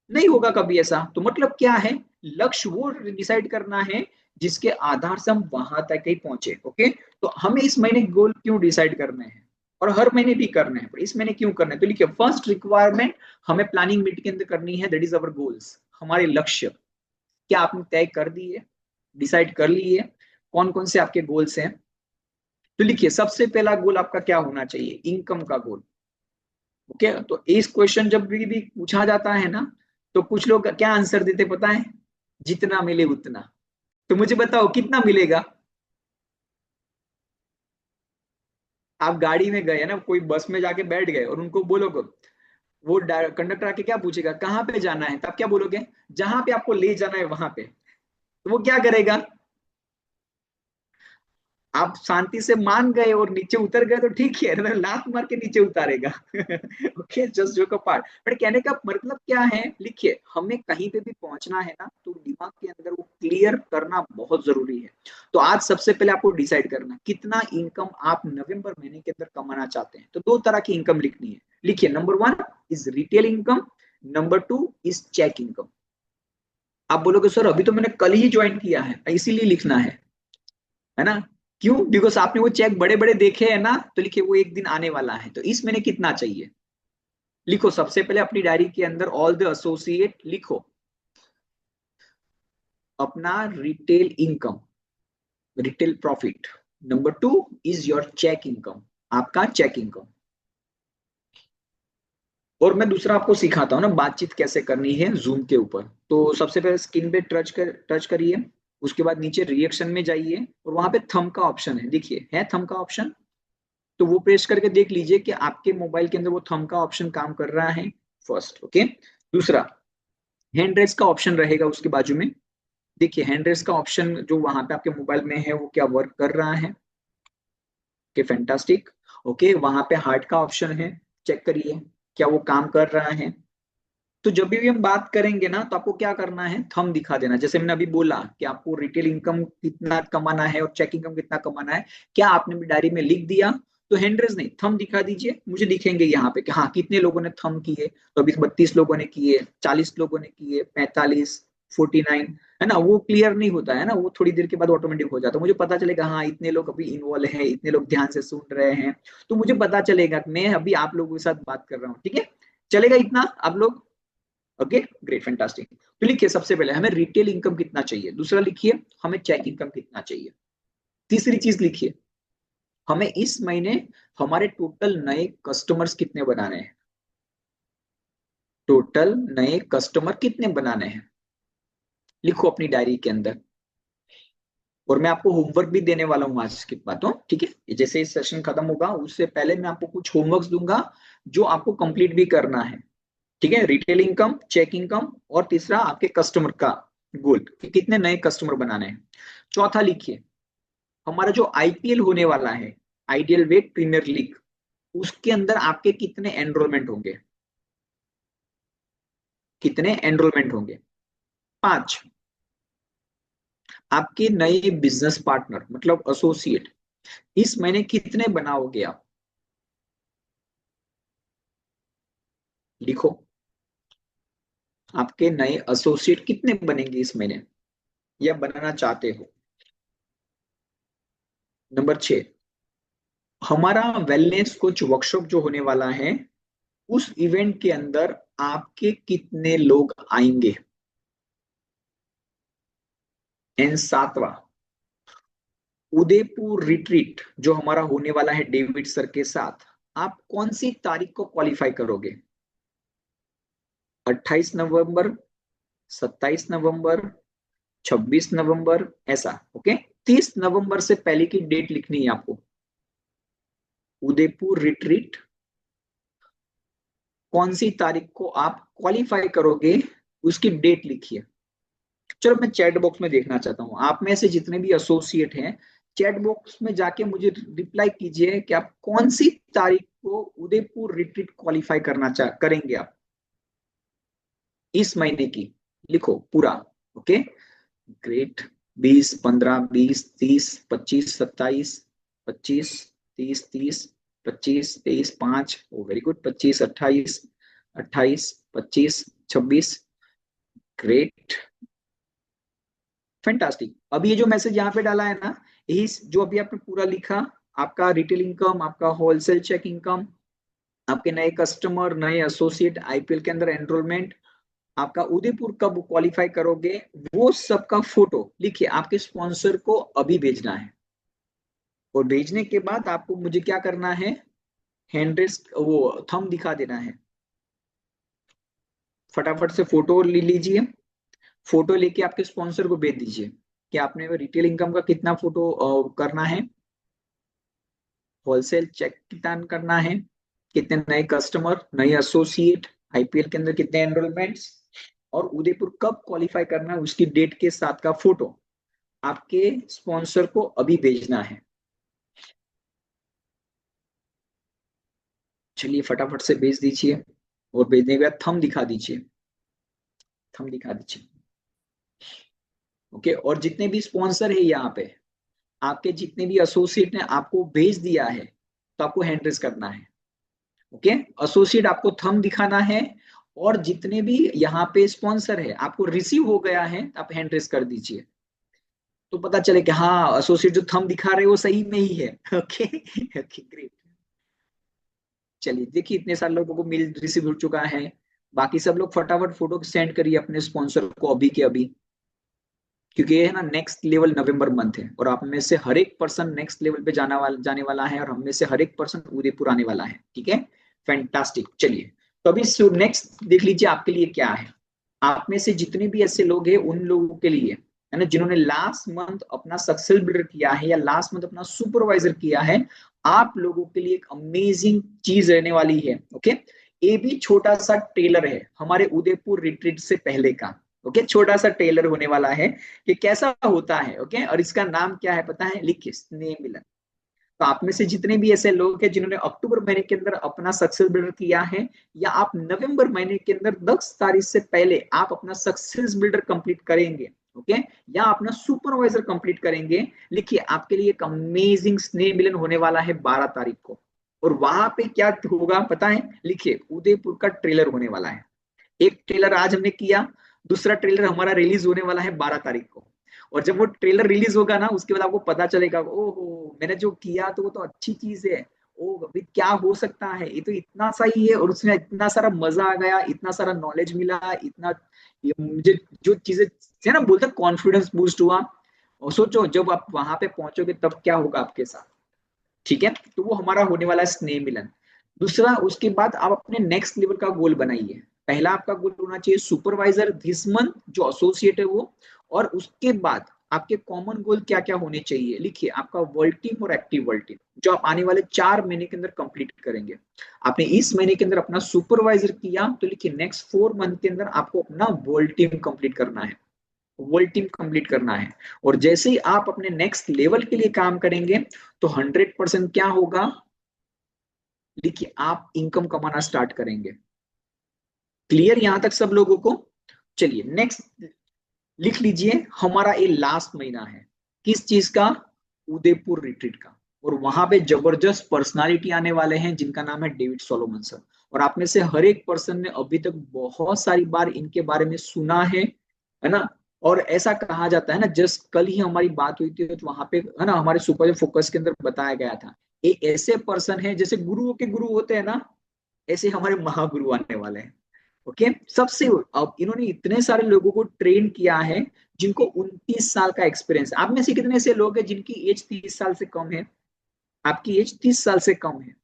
[SPEAKER 4] नहीं होगा कभी ऐसा। तो मतलब क्या है, लक्ष्य वो डिसाइड करना है जिसके आधार से हम वहां तक ही पहुंचे। ओके, तो हमें इस महीने गोल क्यों डिसाइड करने हैं और हर महीने भी करने हैं, पर इस महीने क्यों करने हैं? तो लिखिए फर्स्ट रिक्वायरमेंट हमें प्लानिंग मीटिंग के अंदर करनी है, दैट इज अवर गोल्स, हमारे लक्ष्य। क्या आपने तय कर दिए, डिसाइड कर लिए कौन कौन से आपके गोल्स हैं? तो लिखिए सबसे पहला गोल आपका क्या होना चाहिए? इनकम का गोल। ओके, तो इस क्वेश्चन जब भी पूछा जाता है ना, तो कुछ लोग क्या आंसर देते पता है? जितना मिले उतना। तो मुझे बताओ कितना मिलेगा? आप गाड़ी में गए ना, कोई बस में जाके बैठ गए और उनको बोलोगे, वो कंडक्टर आके क्या पूछेगा, कहाँ पे जाना है? तो आप क्या बोलोगे? जहां पे आपको ले जाना है वहां पे। तो वो क्या करेगा? आप शांति से मान गए और नीचे उतर गए तो ठीक है, ना लात मार के नीचे उतारेगा। Okay, just joke part. But कहने का मतलब क्या है, लिखिए हमें कहीं पे भी पहुंचना है ना, तो दिमाग के अंदर वो क्लियर करना बहुत जरूरी है। तो आज सबसे पहले आपको डिसाइड करना कितना इनकम आप नवंबर महीने के अंदर कमाना चाहते हैं। तो दो तरह की इनकम लिखनी है। लिखिए number 1 is retail income, number 2 is check income. आप बोलोगे सर अभी तो मैंने कल ही ज्वाइन किया है, इसीलिए लिखना है ना? क्यों? बिकॉज आपने वो चेक बड़े बड़े देखे हैं ना। तो लिखिए वो एक दिन आने वाला है। तो इस महीने कितना चाहिए लिखो। सबसे पहले अपनी डायरी के अंदर ऑल द एसोसिएट लिखो, अपना retail income, retail profit. Number 2 is your check income, आपका चेक इनकम। और मैं दूसरा आपको सिखाता हूँ ना बातचीत कैसे करनी है जूम के ऊपर। तो सबसे पहले स्क्रीन पे टच करिए, उसके बाद नीचे रिएक्शन में जाइए और वहां पे थंब का ऑप्शन है, देखिए है थंब का ऑप्शन। तो वो प्रेस करके देख लीजिए कि आपके मोबाइल के अंदर वो थंब का ऑप्शन काम कर रहा है, फर्स्ट। ओके, दूसरा हैंड रेस का ऑप्शन रहेगा उसके बाजू में। देखिए हैंड रेस का ऑप्शन जो वहां पे आपके मोबाइल में है वो क्या वर्क कर रहा है? Okay, fantastic. ओके, वहां पे हार्ट का ऑप्शन है, चेक करिए क्या वो काम कर रहा है। तो जब भी हम बात करेंगे ना, तो आपको क्या करना है, थंब दिखा देना। जैसे मैंने अभी बोला कि आपको रिटेल इनकम कितना कमाना है और चेक इनकम कितना कमाना है, क्या आपने भी डायरी में लिख दिया? तो हैंड रेस नहीं, थंब दिखा दीजिए, मुझे दिखेंगे यहाँ पे कि हाँ कितने लोगों ने थंब किए। तो अभी 32 लोगों ने किए, 40 लोगों ने किए, 45, 49, है ना, वो क्लियर नहीं होता है ना, वो थोड़ी देर के बाद ऑटोमेटिक हो जाता है। मुझे पता चलेगा हाँ इतने लोग अभी इन्वॉल्व है, इतने लोग ध्यान से सुन रहे हैं, तो मुझे पता चलेगा कि मैं अभी आप लोगों के साथ बात कर रहा हूँ। ठीक है, चलेगा इतना आप लोग? Okay great fantastic. तो लिखिए सबसे पहले हमें रिटेल इनकम कितना चाहिए, दूसरा लिखिए हमें चेक इनकम कितना चाहिए, तीसरी चीज लिखिए हमें इस महीने हमारे टोटल नए कस्टमर्स कितने बनाने हैं, टोटल नए कस्टमर कितने बनाने हैं, लिखो अपनी डायरी के अंदर। और मैं आपको होमवर्क भी देने वाला हूँ आज की बातों, ठीक है, जैसे इस सेशन खत्म होगा उससे पहले मैं आपको कुछ होमवर्क दूंगा जो आपको कंप्लीट भी करना है। ठीक है, रिटेल इनकम, चेक इनकम, और तीसरा आपके कस्टमर का गोल कि कितने नए कस्टमर बनाने हैं। चौथा लिखिए हमारा जो आईपीएल होने वाला है, आइडियल वेट प्रीमियर लीग, उसके अंदर आपके कितने एनरोलमेंट होंगे, कितने एनरोलमेंट होंगे। 5, आपके नए बिजनेस पार्टनर मतलब एसोसिएट इस महीने कितने बनाओगे आप, लिखो आपके नए एसोसिएट कितने बनेंगे इस महीने या बनाना चाहते हो। नंबर 6, हमारा वेलनेस कोच वर्कशॉप जो होने वाला है उस इवेंट के अंदर आपके कितने लोग आएंगे। एंड 7वां, उदयपुर रिट्रीट जो हमारा होने वाला है डेविड सर के साथ, आप कौन सी तारीख को क्वालिफाई करोगे, 28 नवंबर, 27 नवंबर, 26 नवंबर, ऐसा। ओके, 30 नवंबर से पहले की डेट लिखनी है आपको। उदयपुर रिट्रीट कौन सी तारीख को आप क्वालिफाई करोगे उसकी डेट लिखिए। चलो मैं चैट बॉक्स में देखना चाहता हूँ आप में से जितने भी एसोसिएट हैं, चैट बॉक्स में जाके मुझे रिप्लाई कीजिए कि आप कौन सी तारीख को उदयपुर रिट्रीट क्वालिफाई करना करेंगे आप इस महीने की, लिखो पूरा। ओके ग्रेट, 20, 15, 20, 30, 25, 27, 25, 30, 30, 25, 23, 5, ओ वेरी गुड, 25, 28, 28, 25, 26, ग्रेट फैंटास्टिक। अब ये जो मैसेज यहाँ पे डाला है ना, यही जो अभी आपने पूरा लिखा, आपका रिटेल इनकम, आपका होलसेल चेक इनकम, आपके नए कस्टमर, नए एसोसिएट, आईपीएल के अंदर एनरोलमेंट, आपका उदयपुर कब क्वालिफाई करोगे, वो सबका फोटो लिखिए आपके स्पॉन्सर को अभी भेजना है। और भेजने के बाद आपको मुझे क्या करना है, हैंड वो थंब दिखा देना है। फटाफट से फोटो ले लीजिए, फोटो लेके आपके स्पॉन्सर को भेज दीजिए कि आपने रिटेल इनकम का कितना फोटो करना है, होलसेल चेक कितना करना है, कितने नए कस्टमर, नए एसोसिएट, आईपीएल के अंदर कितने एनरोलमेंट्स, और उदयपुर कब क्वालिफाई करना है उसकी डेट के साथ का फोटो आपके स्पॉन्सर को अभी भेजना है। चलिए फटाफट से भेज दीजिए और भेजने के बाद थंब दिखा दीजिए, थंब दिखा दीजिए। ओके, और जितने भी स्पॉन्सर है यहाँ पे, आपके जितने भी एसोसिएट ने आपको भेज दिया है तो आपको हैंड रेज करना है। ओके, एसोसिएट आपको थंब दिखाना है, और जितने भी यहाँ पे स्पॉन्सर है आपको रिसीव हो गया है आप हैंड रेज कर दीजिए, तो पता चले कि हाँ एसोसिएट जो थंब दिखा रहे हैं वो सही में ही है। Okay okay great. चलिए देखिए इतने सारे लोगों को मिल रिसीव हो चुका है, बाकी सब लोग फटाफट फोटो सेंड करिए अपने स्पॉन्सर को अभी के अभी, क्योंकि ये है ना नेक्स्ट लेवल नवंबर मंथ है और आप में से हर एक पर्सन नेक्स्ट लेवल पे जाने वाला है, और हम में से हर एक पर्सन उदयपुर आने वाला है। ठीक है, फैंटास्टिक। चलिए तो अभी नेक्स्ट देख लीजिए आपके लिए क्या है। आप में से जितने भी ऐसे लोग हैं उन लोगों के लिए है ना, जिन्होंने लास्ट मंथ अपना सक्सेस बिल्डर किया है या लास्ट मंथ अपना सुपरवाइजर किया है, आप लोगों के लिए एक अमेजिंग चीज रहने वाली है। ओके, ये भी छोटा सा ट्रेलर है हमारे उदयपुर रिट्रीट से पहले का। ओके, छोटा सा ट्रेलर होने वाला है कि कैसा होता है। ओके, और इसका नाम क्या है पता है, लिखिए स्नेह मिलन। तो आप में से जितने भी ऐसे लोग हैं जिन्होंने अक्टूबर महीने के अंदर अपना सक्सेस बिल्डर किया है, या आप नवंबर महीने के अंदर 10 तारीख से पहले आप अपना सक्सेस बिल्डर कंप्लीट करेंगे, ओके, या अपना सुपरवाइजर कंप्लीट करेंगे, लिखिए आपके लिए एक अमेजिंग स्नेह मिलन होने वाला है 12 तारीख को। और वहां पे क्या होगा पता है, लिखिए उदयपुर का ट्रेलर होने वाला है। एक ट्रेलर आज हमने किया, दूसरा ट्रेलर हमारा रिलीज होने वाला है 12 तारीख को। और जब वो ट्रेलर रिलीज होगा ना, उसके बाद आपको पता चलेगा, ओहो मैंने जो किया तो वो तो अच्छी चीज है, ओ अभी क्या हो सकता है, ये तो इतना सही है, और उसमें इतना सारा मजा आ गया, इतना सारा नॉलेज मिला, इतना ये मुझे जो चीजें है ना, बोलते कॉन्फिडेंस बूस्ट हुआ। और सोचो जब आप वहां पे पहुंचोगे तब क्या होगा आपके साथ। ठीक है, तो वो हमारा होने वाला है स्नेह मिलन। दूसरा, उसके बाद आप अपने नेक्स्ट लेवल का गोल बनाइए। पहला आपका गोल होना चाहिए सुपरवाइजर दिस मंथ, जो एसोसिएट है वो। और उसके बाद आपके कॉमन गोल क्या क्या होने चाहिए, लिखिए। आपका वर्ल्ड टीम और एक्टिव वर्ल्ड टीम, जो आप आने वाले 4 महीने के अंदर कंप्लीट करेंगे। आपने इस महीने के अंदर अपना सुपरवाइजर किया, तो लिखिए नेक्स्ट 4 मंथ के अंदर आपको अपना वर्ल्ड टीम कंप्लीट करना है, वर्ल्ड टीम कंप्लीट करना है। और जैसे ही आप अपने नेक्स्ट लेवल के लिए काम करेंगे, तो 100% क्या होगा, देखिए आप इनकम कमाना स्टार्ट करेंगे। क्लियर यहां तक सब लोगों को? चलिए नेक्स्ट लिख लीजिए, हमारा ये लास्ट महीना है किस चीज का, उदयपुर रिट्रीट का। और वहां पे जबरदस्त पर्सनालिटी आने वाले हैं जिनका नाम है डेविड सोलोमन सर। और आप में से हर एक पर्सन ने अभी तक बहुत सारी बार इनके बारे में सुना है ना। और ऐसा कहा जाता है ना, जस्ट कल ही हमारी बात हुई थी, तो वहां पे है ना हमारे सुपर फोकस के अंदर बताया गया था, एक ऐसे पर्सन है जैसे गुरुओं के गुरु होते हैं ना, ऐसे हमारे महागुरु आने वाले हैं। ओके, सबसे अब इन्होंने इतने सारे लोगों को ट्रेन किया है जिनको 29 साल का एक्सपीरियंस। आप में से कितने ऐसे लोग हैं जिनकी एज 30 साल से कम है? आपकी एज 30 साल से कम है,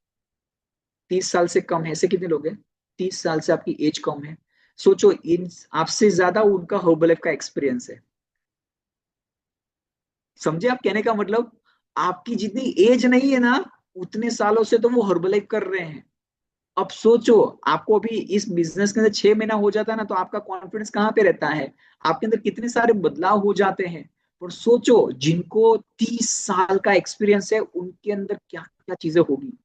[SPEAKER 4] 30 साल से कम है, ऐसे कितने लोग हैं 30 साल से आपकी एज कम है? सोचो, इन आपसे ज्यादा उनका हर्बलाइफ का एक्सपीरियंस है। समझे आप कहने का मतलब? आपकी जितनी एज नहीं है ना, उतने सालों से तो वो हर्बलाइफ कर रहे हैं। अब सोचो, आपको अभी इस बिजनेस के अंदर 6 महीना हो जाता है ना, तो आपका कॉन्फिडेंस कहाँ पे रहता है, आपके अंदर कितने सारे बदलाव हो जाते हैं। पर सोचो, जिनको 30 साल का एक्सपीरियंस है, उनके अंदर क्या क्या चीजें होगी।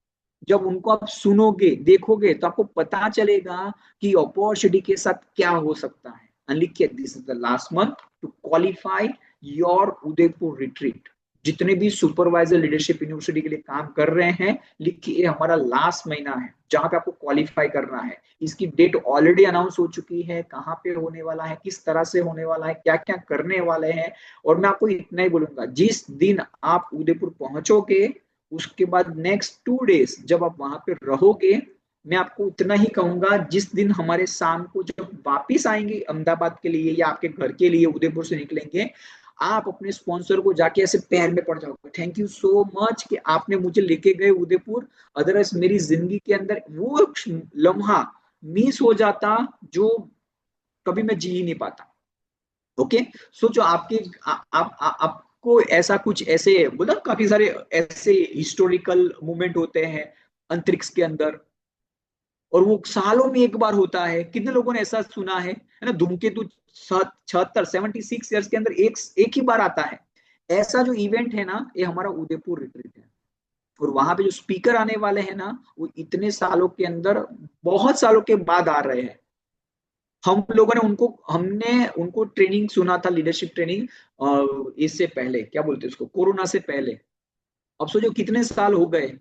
[SPEAKER 4] जब उनको आप सुनोगे देखोगे तो आपको पता चलेगा कि अपॉर्चुनिटी के साथ क्या हो सकता है। And लिखिए, this is the last month to qualify your Udaipur retreat. जितने भी सुपरवाइजर लीडरशिप यूनिवर्सिटी के लिए काम कर रहे हैं, लिखिए ये हमारा लास्ट महीना है जहां पे आपको क्वालिफाई करना है। इसकी डेट ऑलरेडी अनाउंस हो चुकी है, कहाँ पे होने वाला है, किस तरह से होने वाला है, क्या क्या करने वाले हैं। और मैं आपको इतना ही बोलूंगा, जिस दिन आप उदयपुर पहुंचोगे, उसके बाद नेक्स्ट 2 डेज जब आप वहां पे रहोगे, मैं आपको इतना ही कहूंगा, जिस दिन हमारे शाम को जब वापिस आएंगे अहमदाबाद के लिए या आपके घर के लिए उदयपुर से निकलेंगे, आप अपने स्पॉन्सर को जाके ऐसे पैर में पड़ जाओगे, थैंक यू सो मच कि आपने मुझे लेके गए उदयपुर। अदरवाइज मेरी जिंदगी के अंदर वो लम्हा मिस हो जाता जो कभी मैं जी ही नहीं पाता। ओके, सोचो आपके आपको ऐसा कुछ ऐसे बोला, काफी सारे ऐसे हिस्टोरिकल मूवमेंट होते हैं अंतरिक्ष के अंदर, और वो सालों में एक बार होता है। कितने लोगों ने ऐसा सुना है ना, धूमकेतु 76 ईयर्स के अंदर एक एक ही बार आता है। ऐसा जो इवेंट है ना, ये हमारा उदयपुर रिट्रीट है। और वहां पे जो स्पीकर आने वाले हैं ना, वो इतने सालों के अंदर बहुत सालों के बाद आ रहे हैं। हम लोगों ने हमने उनको ट्रेनिंग सुना था, लीडरशिप ट्रेनिंग, इससे पहले क्या बोलते हैं उसको, कोरोना से पहले। अब सोचो कितने साल हो गए,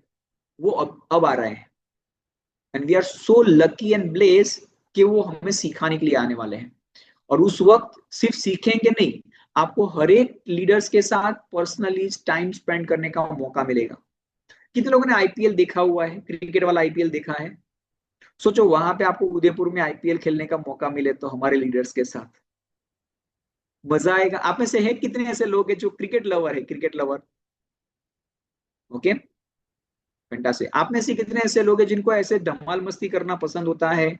[SPEAKER 4] वो अब आ रहे हैं। And we are so lucky and bless कि वो हमें सिखाने के लिए आने वाले हैं। और उस वक्त सिर्फ सीखेंगे नहीं, आपको हर एक लीडर्स के साथ पर्सनली टाइम स्पेंड करने का मौका मिलेगा। कितने लोगों ने आईपीएल देखा हुआ है, क्रिकेट वाला आईपीएल देखा है? सोचो वहां पे आपको उदयपुर में आईपीएल खेलने का मौका मिले तो हमारे लीडर्स के साथ मजा आएगा। आप में से है कितने ऐसे लोग हैं जो क्रिकेट लवर है, क्रिकेट लवर? Okay, fantastic. आप में से कितने ऐसे लोग हैं जिनको ऐसे धमाल मस्ती करना पसंद होता है?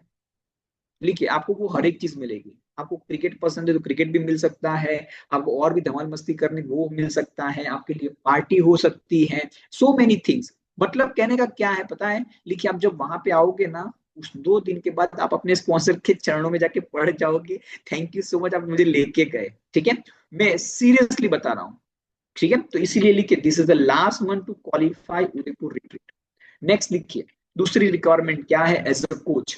[SPEAKER 4] लिखिए, आपको वो हर एक चीज मिलेगी। आपको क्रिकेट पसंद है तो क्रिकेट भी मिल सकता है, आपको और भी धमाल मस्ती करनी वो मिल सकता है, आपके लिए पार्टी हो सकती है, सो मेनी थिंग्स। मतलब कहने का क्या है पता है, लिखिए आप जब वहां पे आओगे ना, उस 2 दिन के बाद आप अपने स्पॉन्सर के चरणों में जाके पड़ जाओगे, थैंक यू सो मच आप मुझे लेके गए। ठीक है, मैं सीरियसली बता रहा हूँ। ठीक है, तो इसीलिए लिखिए, this is the last month to qualify Udaipur retreat. Next लिखिए, दूसरी रिक्वायरमेंट क्या है एज अ कोच।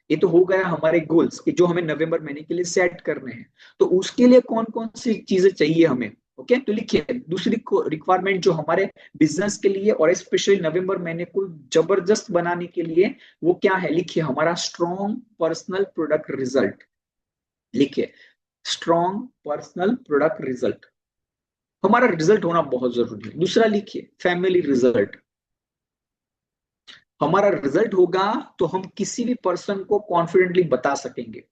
[SPEAKER 4] ये तो हो गया हमारे गोल्स कि जो हमें नवंबर महीने के लिए सेट करने हैं। तो उसके लिए कौन कौन सी चीजें चाहिए हमें? ओके, तो लिखिए दूसरी रिक्वायरमेंट जो हमारे बिजनेस के लिए और स्पेशली नवंबर महीने को जबरदस्त बनाने के लिए, वो क्या है? लिखिए, हमारा स्ट्रॉन्ग पर्सनल प्रोडक्ट रिजल्ट। लिखिए, स्ट्रॉन्ग पर्सनल प्रोडक्ट रिजल्ट, हमारा रिजल्ट होना बहुत जरूरी है। दूसरा लिखिए, फैमिली रिजल्ट, हमारा रिजल्ट होगा तो हम किसी भी पर्सन को कॉन्फिडेंटली बता सकेंगे,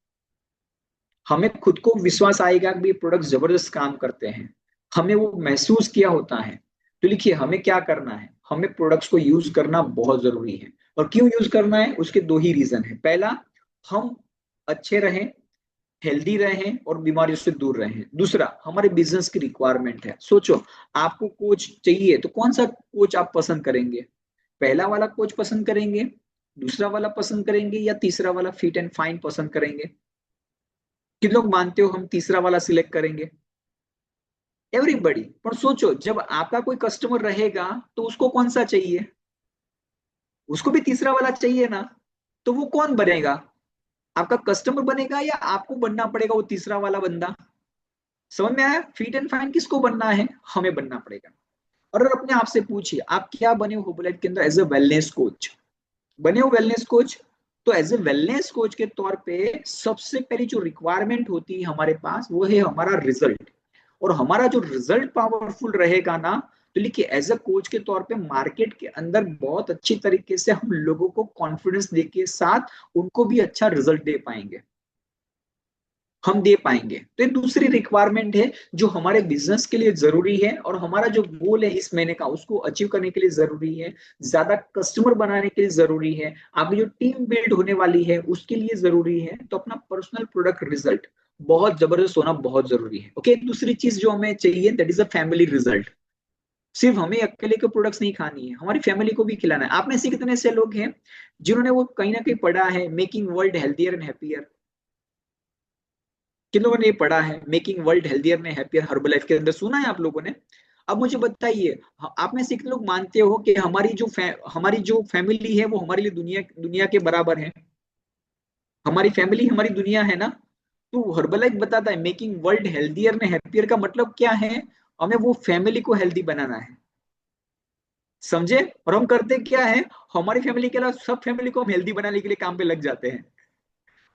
[SPEAKER 4] हमें खुद को विश्वास आएगा कि ये प्रोडक्ट जबरदस्त काम करते हैं, हमें वो महसूस किया होता है। तो लिखिए, हमें क्या करना है, हमें प्रोडक्ट्स को यूज करना बहुत जरूरी है। और क्यों यूज करना है, उसके दो ही रीजन है। पहला, हम अच्छे रहें, हेल्दी रहें और बीमारियों से दूर रहें। दूसरा, हमारे बिजनेस की रिक्वायरमेंट है। सोचो, आपको कोच चाहिए तो कौन सा कोच आप पसंद करेंगे, पहला वाला कोच पसंद करेंगे, दूसरा वाला पसंद करेंगे, या तीसरा वाला फिट एंड फाइन पसंद करेंगे? किन लोग मानते हो हम तीसरा वाला सिलेक्ट करेंगे? एवरीबडी। पर सोचो, जब आपका कोई कस्टमर रहेगा तो उसको कौन सा चाहिए, उसको भी तीसरा वाला चाहिए ना। तो वो कौन बनेगा, आपका कस्टमर बनेगा या आपको बनना पड़ेगा वो तीसरा वाला बंदा? समझ में आया? फिट एंड फाइन किसको बनना है, हमें बनना पड़ेगा। और अपने आप से पूछिए, आप क्या बने हो हर्बलाइफ के अंदर? एज ए वेलनेस कोच बने हो, वेलनेस कोच। तो एज ए वेलनेस कोच के तौर पे सबसे पहली जो रिक्वायरमेंट होती है हमारे पास, वो है हमारा रिजल्ट। और हमारा जो रिजल्ट पावरफुल रहेगा ना, तो लिखिए, एज अ कोच के तौर पे मार्केट के अंदर बहुत अच्छी तरीके से हम लोगों को कॉन्फिडेंस दे के साथ उनको भी अच्छा रिजल्ट दे पाएंगे, हम दे पाएंगे। तो ये दूसरी रिक्वायरमेंट है जो हमारे बिजनेस के लिए जरूरी है, और हमारा जो गोल है इस महीने का उसको अचीव करने के लिए जरूरी है, ज्यादा कस्टमर बनाने के लिए जरूरी है, आपकी जो टीम बिल्ड होने वाली है उसके लिए जरूरी है। तो अपना पर्सनल प्रोडक्ट रिजल्ट बहुत जबरदस्त होना बहुत जरूरी है। ओके, दूसरी चीज जो हमें चाहिए, that is a family result. सिर्फ हमें अकेले के प्रोडक्ट्स नहीं खानी है, हमारी फैमिली को भी खिलाना है। आप में से कितने ऐसे लोग हैं जिन्होंने वो कहीं ना कहीं पढ़ा है, making world healthier and happier? किन लोगों ने ये पढ़ा है, making world healthier and happier, Herbalife के अंदर सुना है आप लोगों ने? अब मुझे बताइए, आप में से कितने लोग मानते हो कि हमारी जो फैमिली है वो हमारे लिए दुनिया दुनिया के बराबर है? हमारी फैमिली हमारी दुनिया है ना। तो हर्बलाइफ बताता है making world healthier and happier का मतलब क्या है, हमें वो फैमिली को हेल्दी बनाना है, समझे? और हम करते क्या है, हमारी फैमिली के अलावा सब फैमिली को हम हेल्दी बनाने के लिए काम पे लग जाते हैं।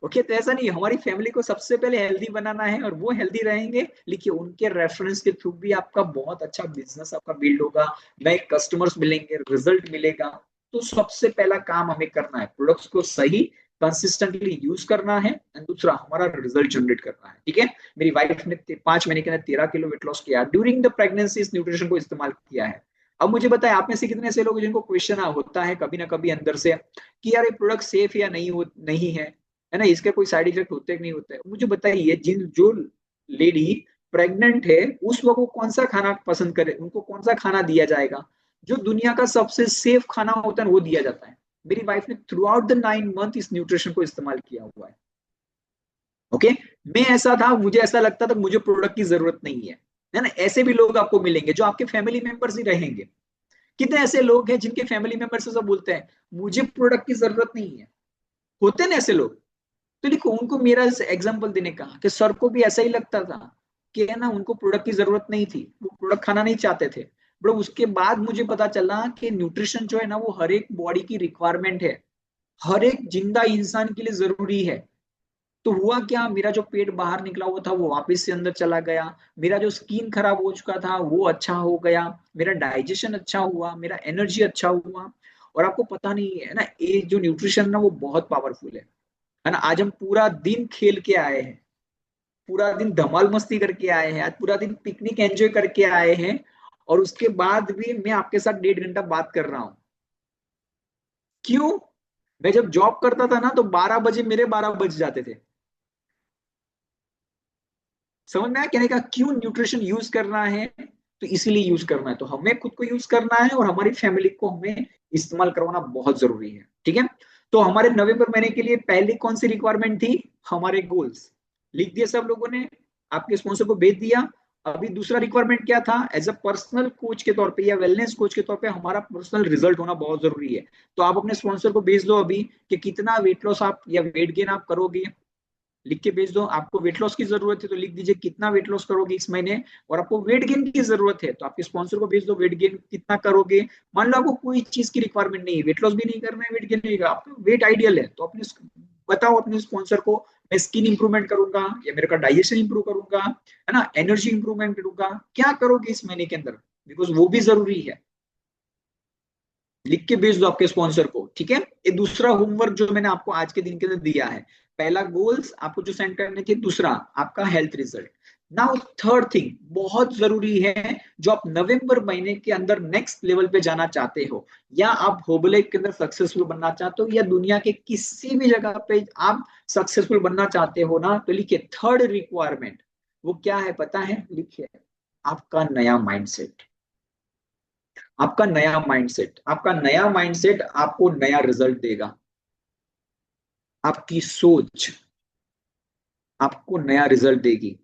[SPEAKER 4] ओके, तो ऐसा नहीं है, हमारी फैमिली को सबसे पहले हेल्दी बनाना है, और वो हेल्दी रहेंगे, लिखिए, उनके रेफरेंस के थ्रू भी आपका बहुत अच्छा बिजनेस आपका बिल्ड होगा, नए कस्टमर्स मिलेंगे, रिजल्ट मिलेगा। तो सबसे पहला काम हमें करना है, प्रोडक्ट्स को सही कंसिस्टेंटली यूज करना है, एंड दूसरा हमारा रिजल्ट जनरेट करना है। ठीक है, मेरी वाइफ ने 5 महीने के अंदर 13 किलो वेट लॉस किया, ड्यूरिंग द प्रेगनेंसी इस न्यूट्रिशन को इस्तेमाल किया है। अब मुझे बताएं, आप में से कितने ऐसे लोग जिनको क्वेश्चन होता है कभी ना कभी अंदर से कि यार ये प्रोडक्ट सेफ या नहीं है ना, इसके कोई साइड इफेक्ट होते हैं कि नहीं होते? मुझे बताइए, जिन जो लेडी प्रेग्नेंट है उस वक्त वो कौन सा खाना पसंद करे, उनको कौन सा खाना दिया जाएगा? जो दुनिया का सबसे सेफ खाना होता है वो दिया जाता है। मेरी वाइफ ने थ्रू आउट द 9 मंथ इस न्यूट्रिशन को इस्तेमाल किया हुआ है। ओके, मैं ऐसा था, मुझे ऐसा लगता था मुझे प्रोडक्ट की जरूरत नहीं है ना। ऐसे भी लोग आपको मिलेंगे जो आपके फैमिली मेंबर्स ही रहेंगे। कितने ऐसे लोग हैं जिनके फैमिली मेंबर्स से सब बोलते हैं मुझे प्रोडक्ट की जरूरत नहीं है, होते ना ऐसे लोग। तो देखो, उनको मेरा एग्जांपल देने का कि सर को भी ऐसा ही लगता था कि है ना, उनको प्रोडक्ट की जरूरत नहीं थी, वो प्रोडक्ट खाना नहीं चाहते थे। बट उसके बाद मुझे पता चला कि न्यूट्रिशन जो है ना वो हर एक बॉडी की रिक्वायरमेंट है, हर एक जिंदा इंसान के लिए जरूरी है। तो हुआ क्या, मेरा जो पेट बाहर निकला हुआ था वो वापस से अंदर चला गया, मेरा जो स्किन खराब हो चुका था वो अच्छा हो गया, मेरा डाइजेशन अच्छा हुआ, मेरा एनर्जी अच्छा हुआ। और आपको पता नहीं है ना, ये जो न्यूट्रिशन ना वो बहुत पावरफुल है ना। आज हम पूरा दिन खेल के आए हैं, पूरा दिन धमाल मस्ती करके आए हैं, आज पूरा दिन पिकनिक एंजॉय करके आए हैं, और उसके बाद भी मैं आपके साथ 1.5 घंटा बात कर रहा हूं। क्यों? मैं जब जॉब करता था ना तो 12 बजे मेरे 12 बज जाते थे। समझ में आया कहने का क्यों न्यूट्रिशन यूज करना है? तो इसीलिए यूज करना है, तो हमें खुद को यूज करना है और हमारी फैमिली को हमें इस्तेमाल करवाना बहुत जरूरी है। ठीक है, तो हमारे नवंबर महीने के लिए पहली कौन सी रिक्वायरमेंट थी, हमारे गोल्स लिख दिए सब लोगों ने, आपके स्पॉन्सर को भेज दिया। अभी दूसरा रिक्वायरमेंट क्या था, एज अ पर्सनल कोच के तौर पे या वेलनेस कोच के तौर पे हमारा पर्सनल रिजल्ट होना बहुत जरूरी है। तो आप अपने स्पॉन्सर को भेज दो अभी कि कितना वेट लॉस आप या वेट गेन आप करोगे, लिख के भेज दो। आपको वेट लॉस की जरूरत है तो लिख दीजिए कितना वेट लॉस करोगे इस महीने, और आपको वेट गेन की जरूरत है तो आपके स्पॉन्सर को भेज दो वेट गेन कितना करोगे। मान लो आपको कोई चीज की रिक्वायरमेंट नहीं है, वेट लॉस भी नहीं करना है, वेट गेन नहीं करना, आपका वेट आइडियल है, तो अपने बताओ अपने स्पॉन्सर को मैं स्किन इंप्रूवमेंट करूंगा या मेरे का डाइजेशन इंप्रूव करूंगा, है ना, एनर्जी इंप्रूवमेंट करूंगा, क्या करोगे इस महीने के अंदर, बिकॉज वो भी जरूरी है। लिख के भेज दो आपके स्पॉन्सर को, ठीक है। ये दूसरा होमवर्क जो मैंने आपको आज के दिन के अंदर दिया है। पहला गोल्स आपको जो सेंड करने थे, दूसरा आपका health result. Now third thing बहुत जरूरी है, जो आप नवंबर महीने के अंदर नेक्स्ट लेवल पे जाना चाहते हो, या आप होबले के अंदर सक्सेसफुल बनना चाहते हो, या दुनिया के किसी भी जगह पे आप सक्सेसफुल बनना चाहते हो ना, तो लिखिए थर्ड रिक्वायरमेंट वो क्या है पता है, लिखिए आपका नया माइंडसेट। आपका नया माइंडसेट, आपका नया माइंडसेट आपको नया रिजल्ट देगा। आपकी सोच आपको नया रिजल्ट देगी।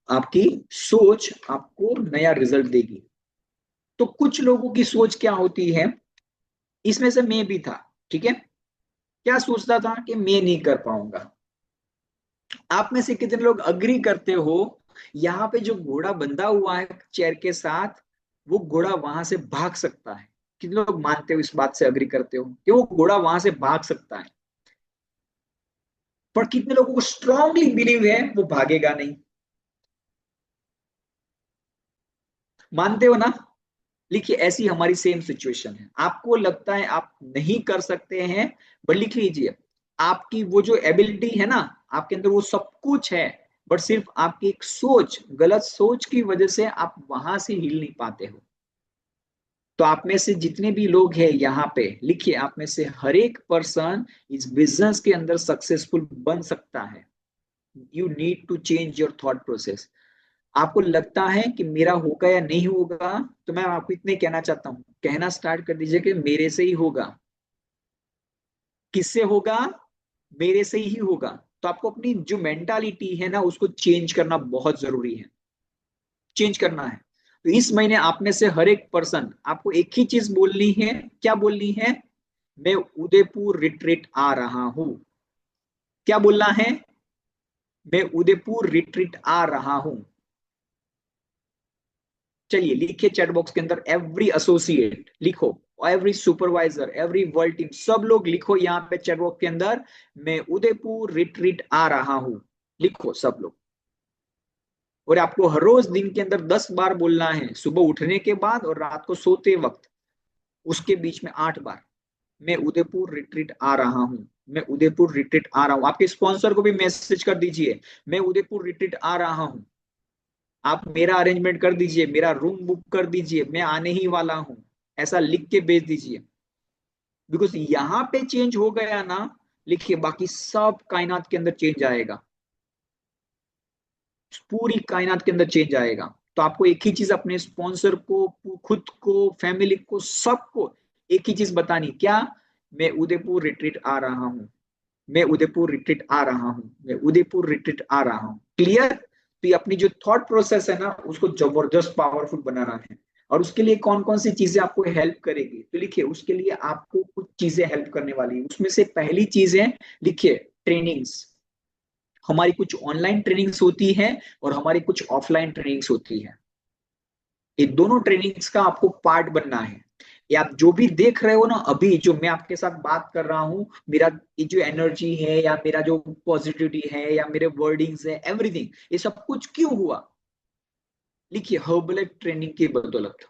[SPEAKER 4] आपकी सोच आपको नया रिजल्ट देगी। तो कुछ लोगों की सोच क्या होती है, इसमें से मैं भी था, ठीक है। क्या सोचता था कि मैं नहीं कर पाऊंगा। आप में से कितने लोग अग्री करते हो, यहाँ पे जो घोड़ा बंधा हुआ है चेयर के साथ, वो घोड़ा वहां से भाग सकता है। कितने लोग मानते हो, इस बात से अग्री करते हो कि वो घोड़ा वहां से भाग सकता है। पर कितने लोगों को स्ट्रांगली बिलीव है वो भागेगा नहीं। मानते हो ना। लिखिए ऐसी हमारी सेम सिचुएशन है। आपको लगता है आप नहीं कर सकते हैं, बट लिख लीजिए आपकी वो जो एबिलिटी है ना, आपके अंदर वो सब कुछ है, बट सिर्फ आपकी एक सोच, गलत सोच की वजह से आप वहां से हिल नहीं पाते हो। तो आप में से जितने भी लोग हैं यहाँ पे, लिखिए आप में से हर एक पर्सन इस बिजनेस के अंदर सक्सेसफुल बन सकता है। You need to change your thought process. आपको लगता है कि मेरा होगा या नहीं होगा, तो मैं आपको इतने कहना चाहता हूं, कहना स्टार्ट कर दीजिए कि मेरे से ही होगा। किससे होगा, मेरे से ही होगा। तो आपको अपनी जो मेंटालिटी है ना, उसको चेंज करना बहुत जरूरी है, चेंज करना है। तो इस महीने आप में से हर एक पर्सन आपको एक ही चीज बोलनी है। क्या बोलनी है, मैं उदयपुर रिट्रीट आ रहा हूं। क्या बोलना है, मैं उदयपुर रिट्रीट आ रहा हूं। चलिए लिखिए चैट बॉक्स के अंदर एवरी एसोसिएट लिखो, every supervisor, every world team, सब लोग लिखो यहाँ पे चैट बॉक्स के अंदर, मैं उदयपुर रिट्रीट आ रहा हूं। लिखो सब लोग। और आपको हर रोज दिन के अंदर 10 बार बोलना है, सुबह उठने के बाद और रात को सोते वक्त, उसके बीच में 8 बार, मैं उदयपुर रिट्रीट आ रहा हूं। मैं उदयपुर रिट्रीट आ रहा हूं। आपके स्पॉन्सर को भी मैसेज कर दीजिए, मैं उदयपुर रिट्रीट आ रहा हूं। आप मेरा अरेंजमेंट कर दीजिए, मेरा रूम बुक कर दीजिए, मैं आने ही वाला हूं, ऐसा लिख के भेज दीजिए। बिकॉज यहां पे चेंज हो गया ना, लिखिए बाकी सब कायनात के अंदर चेंज आएगा। पूरी कायनात के अंदर चेंज आएगा। तो आपको एक ही चीज अपने स्पॉन्सर को, खुद को, फैमिली को, सबको एक ही चीज बतानी, क्या, मैं उदयपुर रिट्रीट आ रहा हूं। मैं उदयपुर रिट्रीट आ रहा हूं। मैं उदयपुर रिट्रीट आ रहा हूं। क्लियर। तो ये अपनी जो थॉट प्रोसेस है ना, उसको जबरदस्त पावरफुल बनाना है। और उसके लिए कौन कौन सी चीजें आपको हेल्प करेगी, तो लिखिए उसके लिए आपको कुछ चीजें हेल्प करने वाली है। उसमें से पहली चीज है, लिखिए ट्रेनिंग्स। हमारी कुछ ऑनलाइन ट्रेनिंग्स होती है और हमारी कुछ ऑफलाइन ट्रेनिंग्स होती है। ये दोनों ट्रेनिंग्स का आपको पार्ट बनना है। ये आप जो भी देख रहे हो ना, अभी जो मैं आपके साथ बात कर रहा हूँ, मेरा ये जो एनर्जी है, या मेरा जो पॉजिटिविटी है, या मेरे वर्डिंग्स है, एवरीथिंग, ये सब कुछ क्यों हुआ, लिखिए हर्बल ट्रेनिंग की बदौलत।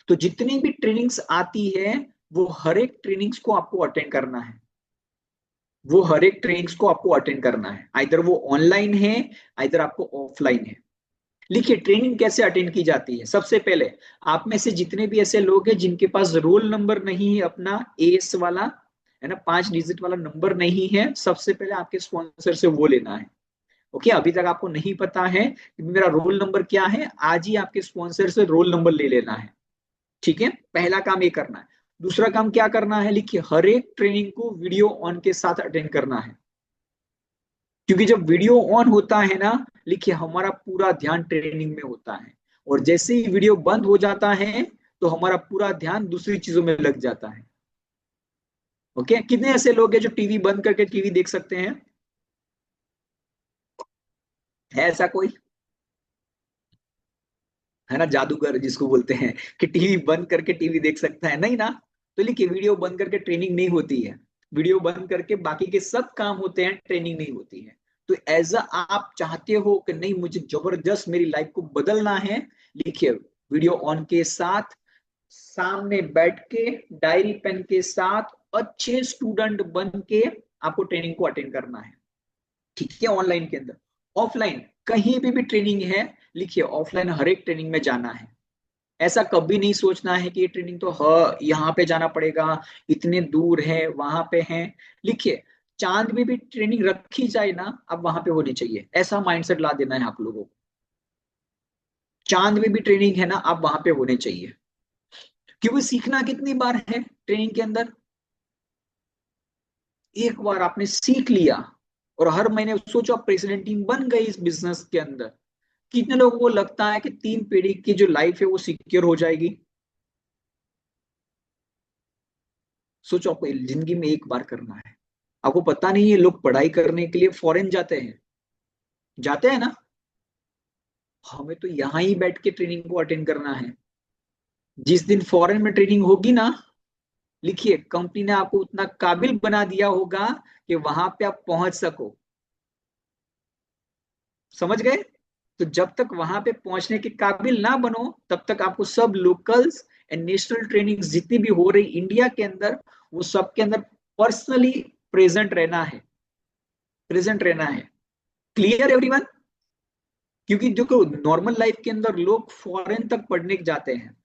[SPEAKER 4] तो जितनी भी ट्रेनिंग्स आती है, वो हर एक ट्रेनिंग्स को आपको अटेंड करना है। वो हर एक ट्रेनिंग्स को आपको अटेंड करना है, आइदर वो ऑनलाइन है, आइदर आपको ऑफलाइन है। लिखिए ट्रेनिंग कैसे अटेंड की जाती है। सबसे पहले आप में से जितने भी ऐसे लोग हैं जिनके पास रोल नंबर नहीं है, अपना एस वाला, है ना, 5 डिजिट वाला नंबर नहीं है, सबसे पहले आपके स्पॉन्सर से वो लेना है। ओके, अभी तक आपको नहीं पता है कि मेरा रोल नंबर क्या है, आज ही आपके स्पॉन्सर से रोल नंबर ले लेना है। ठीक है, पहला काम ये करना है। दूसरा काम क्या करना है, लिखिए हर एक ट्रेनिंग को वीडियो ऑन के साथ अटेंड करना है। क्योंकि जब वीडियो ऑन होता है ना, लिखिए हमारा पूरा ध्यान ट्रेनिंग में होता है, और जैसे ही वीडियो बंद हो जाता है तो हमारा पूरा ध्यान दूसरी चीजों में लग जाता है। ओके, कितने ऐसे लोग हैं जो टीवी बंद करके टीवी देख सकते हैं, है ऐसा कोई, है ना, जादूगर जिसको बोलते हैं कि टीवी बंद करके टीवी देख सकता है, नहीं ना। तो लिखिए वीडियो बंद करके ट्रेनिंग नहीं होती है। वीडियो बंद करके बाकी के सब काम होते हैं, ट्रेनिंग नहीं होती है। तो एज आप चाहते हो कि नहीं मुझे जबरदस्त मेरी लाइफ को बदलना है, लिखिए वीडियो ऑन के साथ सामने बैठ के डायरी पेन के साथ अच्छे स्टूडेंट बन के आपको ट्रेनिंग को अटेंड करना है। ठीक है, ऑनलाइन के अंदर। ऑफलाइन कहीं भी ट्रेनिंग है, लिखिए ऑफलाइन हर एक ट्रेनिंग में जाना है। ऐसा कभी नहीं सोचना है कि ये ट्रेनिंग तो यहाँ पे जाना पड़ेगा, इतने दूर है, वहां पे है। लिखिए चांद में भी ट्रेनिंग रखी जाए ना, अब वहां पे होनी चाहिए, ऐसा माइंडसेट ला देना है आप लोगों को। चांद में भी ट्रेनिंग है ना, आप वहां पे होने चाहिए। क्योंकि सीखना कितनी बार है ट्रेनिंग के अंदर? एक बार आपने सीख लिया और हर महीने सोचो आप प्रेसिडेंट टीम बन गई इस बिजनेस के अंदर। कितने लोगों को लगता है कि 3 पीढ़ी की जो लाइफ है वो सिक्योर हो जाएगी? सोचो आपको जिंदगी में एक बार करना है। आपको पता नहीं है लोग पढ़ाई करने के लिए फॉरेन जाते हैं ना। हमें तो यहाँ ही बैठ के ट्रेनिंग को अटेंड करना है। जिस दिन फॉरेन में ट्रेनिंग होगी ना, लिखिए कंपनी ने आपको उतना काबिल बना दिया होगा कि वहां पे आप पहुंच सको। समझ गए? तो जब तक वहां पे पहुंचने के काबिल ना बनो, तब तक आपको सब लोकल्स एंड नेशनल ट्रेनिंग जितनी भी हो रही इंडिया के अंदर, वो सब के अंदर पर्सनली प्रेजेंट रहना है, प्रेजेंट रहना है। Clear everyone? क्योंकि जो नॉर्मल लाइफ के अंदर लोग फॉरेन तक पढ़ने जाते हैं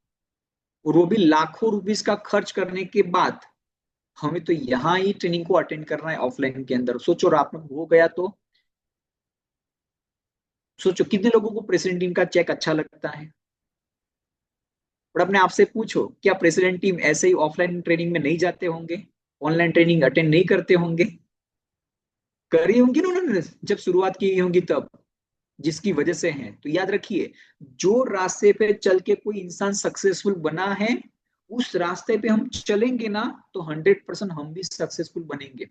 [SPEAKER 4] और वो भी लाखों रुपीस का खर्च करने के बाद, हमें तो यहाँ ही ट्रेनिंग को अटेंड करना है ऑफलाइन के अंदर। सोचो और आप लोग हो गया तो सोचो कितने लोगों को प्रेसिडेंट टीम का चेक अच्छा लगता है। और अपने आप से पूछो, क्या प्रेसिडेंट टीम ऐसे ही ऑफलाइन ट्रेनिंग में नहीं जाते होंगे, ऑनलाइन ट्रेनिंग अटेंड नहीं करते होंगे? करी होंगी ना उन्होंने, जब शुरुआत की होंगी तब, जिसकी वजह से है। तो याद रखिए, जो रास्ते पे चल के कोई इंसान सक्सेसफुल बना है, उस रास्ते पे हम चलेंगे ना, तो 100% हम भी सक्सेसफुल बनेंगे।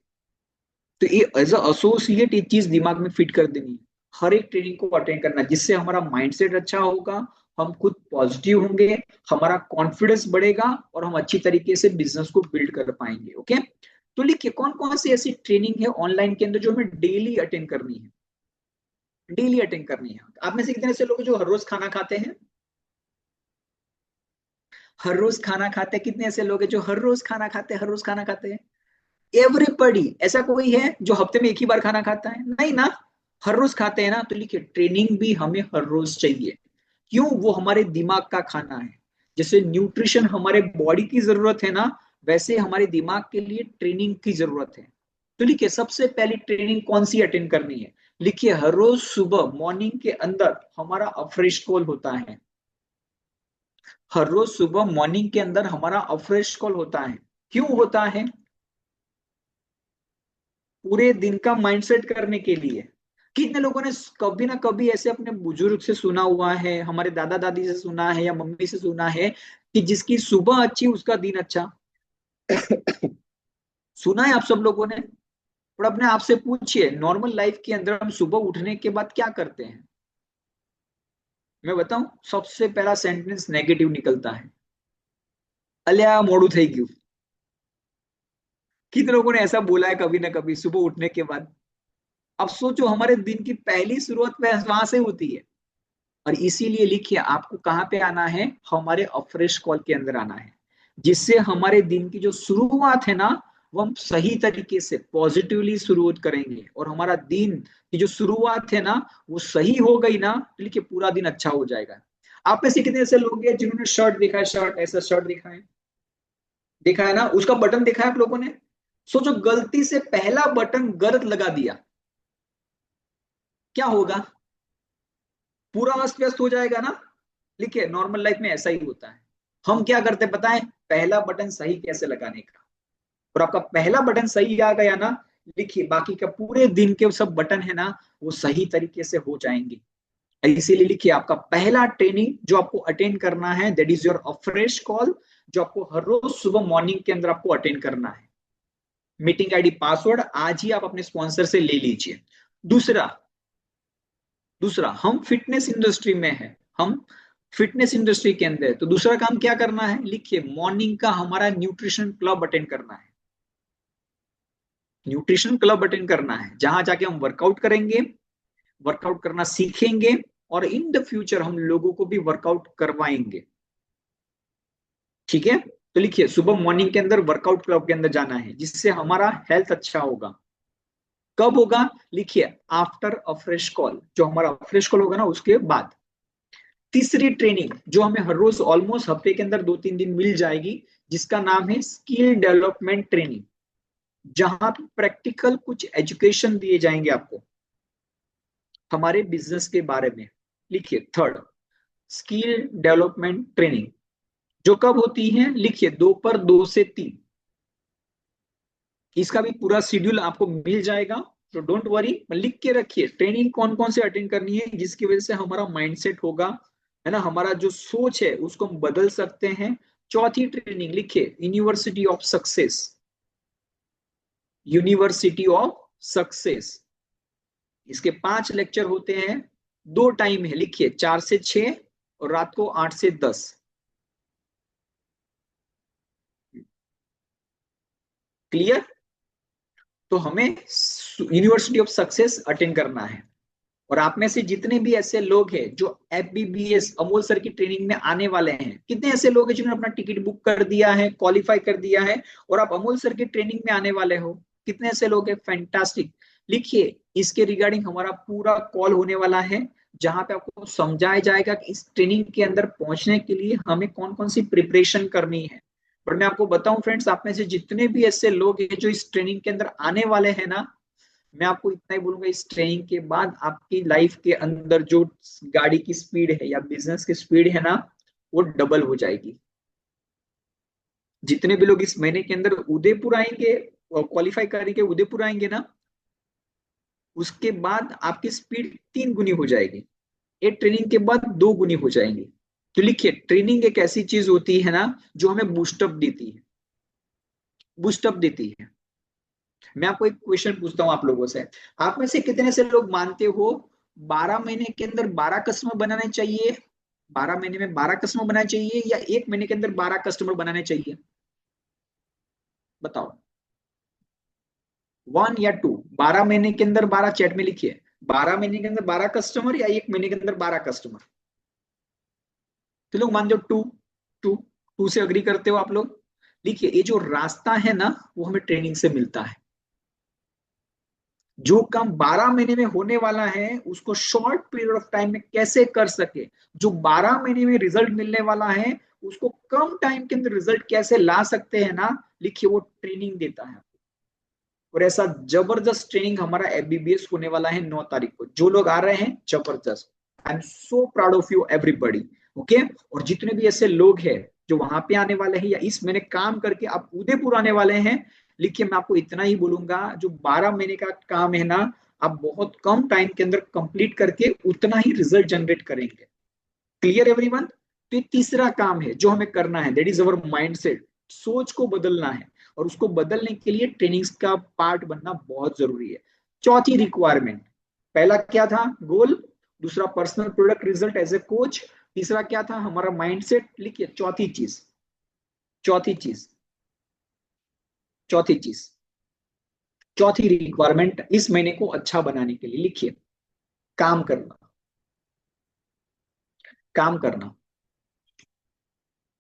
[SPEAKER 4] तो ये एज एसोसिएट ये चीज दिमाग में फिट कर देनी, हर एक ट्रेनिंग को अटेंड करना, जिससे हमारा माइंडसेट अच्छा होगा, हम खुद पॉजिटिव होंगे, हमारा कॉन्फिडेंस बढ़ेगा और हम अच्छी तरीके से बिजनेस को बिल्ड कर पाएंगे। ओके, तो लिखिए कौन कौन सी ऐसी ट्रेनिंग है ऑनलाइन के अंदर जो हमें डेली अटेंड करनी है, डेली अटेंड करनी है। आप में से कितने ऐसे लोग जो हर रोज खाना खाते हैं? हर रोज खाना खाते हैं? कितने ऐसे लोग हैं जो हर रोज खाना खाते हैं, हर रोज खाना खाते हैं? एवरीबॉडी। ऐसा कोई है जो हफ्ते में एक ही बार खाना खाता है? नहीं ना, हर रोज खाते हैं ना। तो लिखिए ट्रेनिंग भी हमें हर रोज चाहिए। क्यों? वो हमारे दिमाग का खाना है। जैसे न्यूट्रिशन हमारे बॉडी की जरूरत है ना, वैसे हमारे दिमाग के लिए ट्रेनिंग की जरूरत है। तो लिखिए सबसे पहली ट्रेनिंग कौन सी अटेंड करनी है? लिखिए हर रोज सुबह मॉर्निंग के अंदर हमारा अफ्रेश कॉल होता है। हर रोज सुबह मॉर्निंग के अंदर हमारा अफ्रेश कॉल होता है। क्यों होता है? पूरे दिन का माइंडसेट करने के लिए। कितने लोगों ने कभी ना कभी ऐसे अपने बुजुर्ग से सुना हुआ है, हमारे दादा दादी से सुना है या मम्मी से सुना है कि जिसकी सुबह अच्छी उसका दिन अच्छा? सुना है आप सब लोगों ने? और अपने आप से पूछिए, नॉर्मल लाइफ के अंदर हम सुबह उठने के बाद क्या करते हैं? मैं बताऊं, सबसे पहला सेंटेंस नेगेटिव निकलता है, अल्या मोड़ू થઈ ગયું। कितने लोगों ने ऐसा बोला है कभी ना कभी सुबह उठने के बाद? अब सोचो हमारे दिन की पहली शुरुआत वहां से होती है। और इसीलिए लिखिए आपको कहां पे आना है, हमारे अफ्रेश कॉल के अंदर आना है, जिससे हमारे दिन की जो शुरुआत है ना, वो हम सही तरीके से पॉजिटिवली शुरुआत करेंगे। और हमारा दिन की जो शुरुआत है ना, वो सही हो गई ना, तो लिखिए पूरा दिन अच्छा हो जाएगा। आप में से कितने ऐसे लोग हैं जिन्होंने शर्ट देखा है, शर्ट ऐसा शर्ट देखा है, देखा है ना, उसका बटन देखा है आप लोगों ने? सोचो गलती से पहला बटन गलत लगा दिया, क्या होगा? पूरा अस्त व्यस्त हो जाएगा ना। लिखिए नॉर्मल लाइफ में ऐसा ही होता है। हम क्या करते हैं पता है? पहला बटन सही कैसे लगाने का, और आपका पहला बटन सही आ गया ना, लिखिए बाकी का पूरे दिन के सब बटन है ना, वो सही तरीके से हो जाएंगे। इसीलिए लिखिए आपका पहला ट्रेनिंग जो आपको अटेंड करना है, that is your afresh call, जो आपको हर रोज सुबह मॉर्निंग के अंदर आपको अटेंड करना है। मीटिंग आईडी पासवर्ड आज ही आप अपने स्पॉन्सर से ले लीजिए। दूसरा दूसरा हम फिटनेस इंडस्ट्री में है, हम फिटनेस इंडस्ट्री के अंदर, तो दूसरा काम क्या करना है? लिखिए मॉर्निंग का हमारा न्यूट्रिशन क्लब अटेंड करना है। न्यूट्रिशन क्लब अटेंड करना है, जहां जाके हम वर्कआउट करेंगे, वर्कआउट करना सीखेंगे और इन द फ्यूचर हम लोगों को भी वर्कआउट करवाएंगे। ठीक है, तो लिखिए सुबह मॉर्निंग के अंदर वर्कआउट क्लब के अंदर जाना है, जिससे हमारा हेल्थ अच्छा होगा। कब होगा? लिखिए आफ्टर अ फ्रेश कॉल, जो हमारा फ्रेश कॉल होगा ना उसके बाद। तीसरी ट्रेनिंग जो हमें हर रोज ऑलमोस्ट हफ्ते के अंदर 2-3 दिन मिल जाएगी, जिसका नाम है स्किल डेवलपमेंट ट्रेनिंग, जहां पे प्रैक्टिकल कुछ एजुकेशन दिए जाएंगे आपको हमारे बिजनेस के बारे में। लिखिए थर्ड, स्किल डेवलपमेंट ट्रेनिंग, जो कब होती है? लिखिए दोपहर 2 से 3। इसका भी पूरा शेड्यूल आपको मिल जाएगा, तो डोंट वरी, लिख के रखिए ट्रेनिंग कौन कौन से अटेंड करनी है, जिसकी वजह से हमारा माइंडसेट होगा, है ना, हमारा जो सोच है उसको हम बदल सकते हैं। चौथी ट्रेनिंग लिखिए university of success, university of success. इसके 5 लेक्चर होते हैं, 2 टाइम है, लिखिए 4 से 6 और रात को 8 से 10। क्लियर? तो हमें यूनिवर्सिटी ऑफ सक्सेस अटेंड करना है। और आप में से जितने भी ऐसे लोग हैं जो FBBS अमोल सर की ट्रेनिंग में आने वाले हैं, कितने ऐसे लोग हैं जिन्होंने अपना टिकट बुक कर दिया है, क्वालिफाई कर दिया है और आप अमोल सर की ट्रेनिंग में आने वाले हो? कितने ऐसे लोग हैं? फैंटास्टिक। लिखिए इसके रिगार्डिंग हमारा पूरा कॉल होने वाला है, जहां पे आपको समझाया जाएगा कि इस ट्रेनिंग के अंदर पहुंचने के लिए हमें कौन कौन सी प्रिपरेशन करनी है। पर मैं आपको बताऊं फ्रेंड्स, आप में से जितने भी ऐसे लोग हैं जो इस ट्रेनिंग के अंदर आने वाले हैं ना, मैं आपको इतना ही बोलूंगा, इस ट्रेनिंग के बाद आपकी लाइफ के अंदर जो गाड़ी की स्पीड है या बिजनेस की स्पीड है ना, वो डबल हो जाएगी। जितने भी लोग इस महीने के अंदर उदयपुर आएंगे, क्वालिफाई करके उदयपुर आएंगे ना, उसके बाद आपकी स्पीड 3 गुनी हो जाएगी। ये ट्रेनिंग के बाद 2 गुनी हो जाएंगी। तो लिखिए ट्रेनिंग एक ऐसी चीज होती है ना जो हमें बूस्टअप देती है, बूस्टअप देती है। मैं आपको एक क्वेश्चन पूछता हूं आप लोगों से, आप में से कितने से लोग मानते हो 12 महीने के अंदर 12 कस्टमर बनाने चाहिए? 12 महीने में 12 कस्टमर बनाने चाहिए या 1 महीने के अंदर 12 कस्टमर बनाने चाहिए? बताओ, 1 या 2? 12 महीने के अंदर 12, चैट में लिखिए 12 महीने के अंदर 12 कस्टमर या 1 महीने के अंदर 12 कस्टमर? तो लोग मान जाओ 2, 2, 2 से अग्री करते हो आप लोग? लिखिए ये जो रास्ता है ना वो हमें ट्रेनिंग से मिलता है। जो काम 12 महीने में होने वाला है उसको शॉर्ट पीरियड ऑफ टाइम में कैसे कर सके, जो 12 महीने में रिजल्ट मिलने वाला है उसको कम टाइम के अंदर रिजल्ट कैसे ला सकते हैं ना, लिखिए वो ट्रेनिंग देता है। और ऐसा जबरदस्त ट्रेनिंग हमारा FBBS होने वाला है 9 तारीख को। जो लोग आ रहे हैं जबरदस्त, I am so proud of you everybody. Okay, और जितने भी ऐसे लोग हैं जो वहां पे आने वाले हैं या इस महीने काम करके आप उदयपुर आने वाले हैं, लिखिए मैं आपको इतना ही बोलूंगा, जो 12 महीने का काम है ना, आप बहुत कम टाइम के अंदर कंप्लीट करके उतना ही रिजल्ट जनरेट करेंगे। Clear everyone? तो ये तीसरा काम है जो हमें करना है, दैट इज अवर माइंडसेट। सोच को बदलना है और उसको बदलने के लिए ट्रेनिंग्स का पार्ट बनना बहुत जरूरी है। चौथी रिक्वायरमेंट, पहला क्या था? गोल। दूसरा personal product result as a coach. तीसरा क्या था? हमारा माइंडसेट। लिखिए चौथी चीज, चौथी चीज, चौथी चीज, चौथी रिक्वायरमेंट इस महीने को अच्छा बनाने के लिए, लिखिए काम करना, काम करना।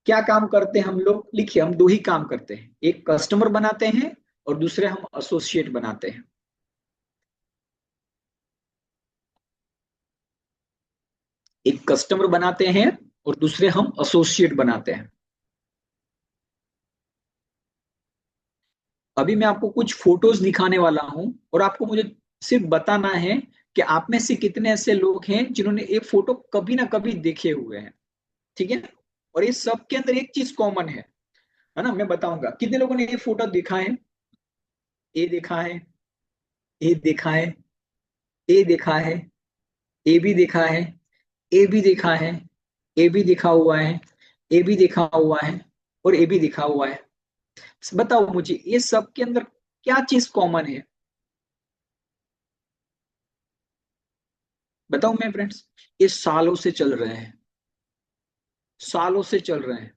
[SPEAKER 4] क्या काम करते हैं हम लोग? लिखिए हम 2 ही काम करते हैं, एक कस्टमर बनाते हैं और दूसरे हम एसोसिएट बनाते हैं। एक कस्टमर बनाते हैं और दूसरे हम एसोसिएट बनाते हैं। अभी मैं आपको कुछ फोटोज दिखाने वाला हूं और आपको मुझे सिर्फ बताना है कि आप में से कितने ऐसे लोग हैं जिन्होंने एक फोटो कभी ना कभी देखे हुए हैं। ठीक है, और ये सब के अंदर एक चीज कॉमन है ना, मैं बताऊंगा कितने लोगों ने ये फोटो देखा है। ए देखा है, ए देखा है, ए देखा है, ए भी देखा है, ए भी देखा है, ए भी देखा हुआ है, ए भी देखा हुआ है और ए भी देखा हुआ है। बताओ मुझे ये सब के अंदर क्या चीज कॉमन है? बताओ मैं फ्रेंड्स, ये सालों से चल रहे हैं, सालों से चल रहे हैं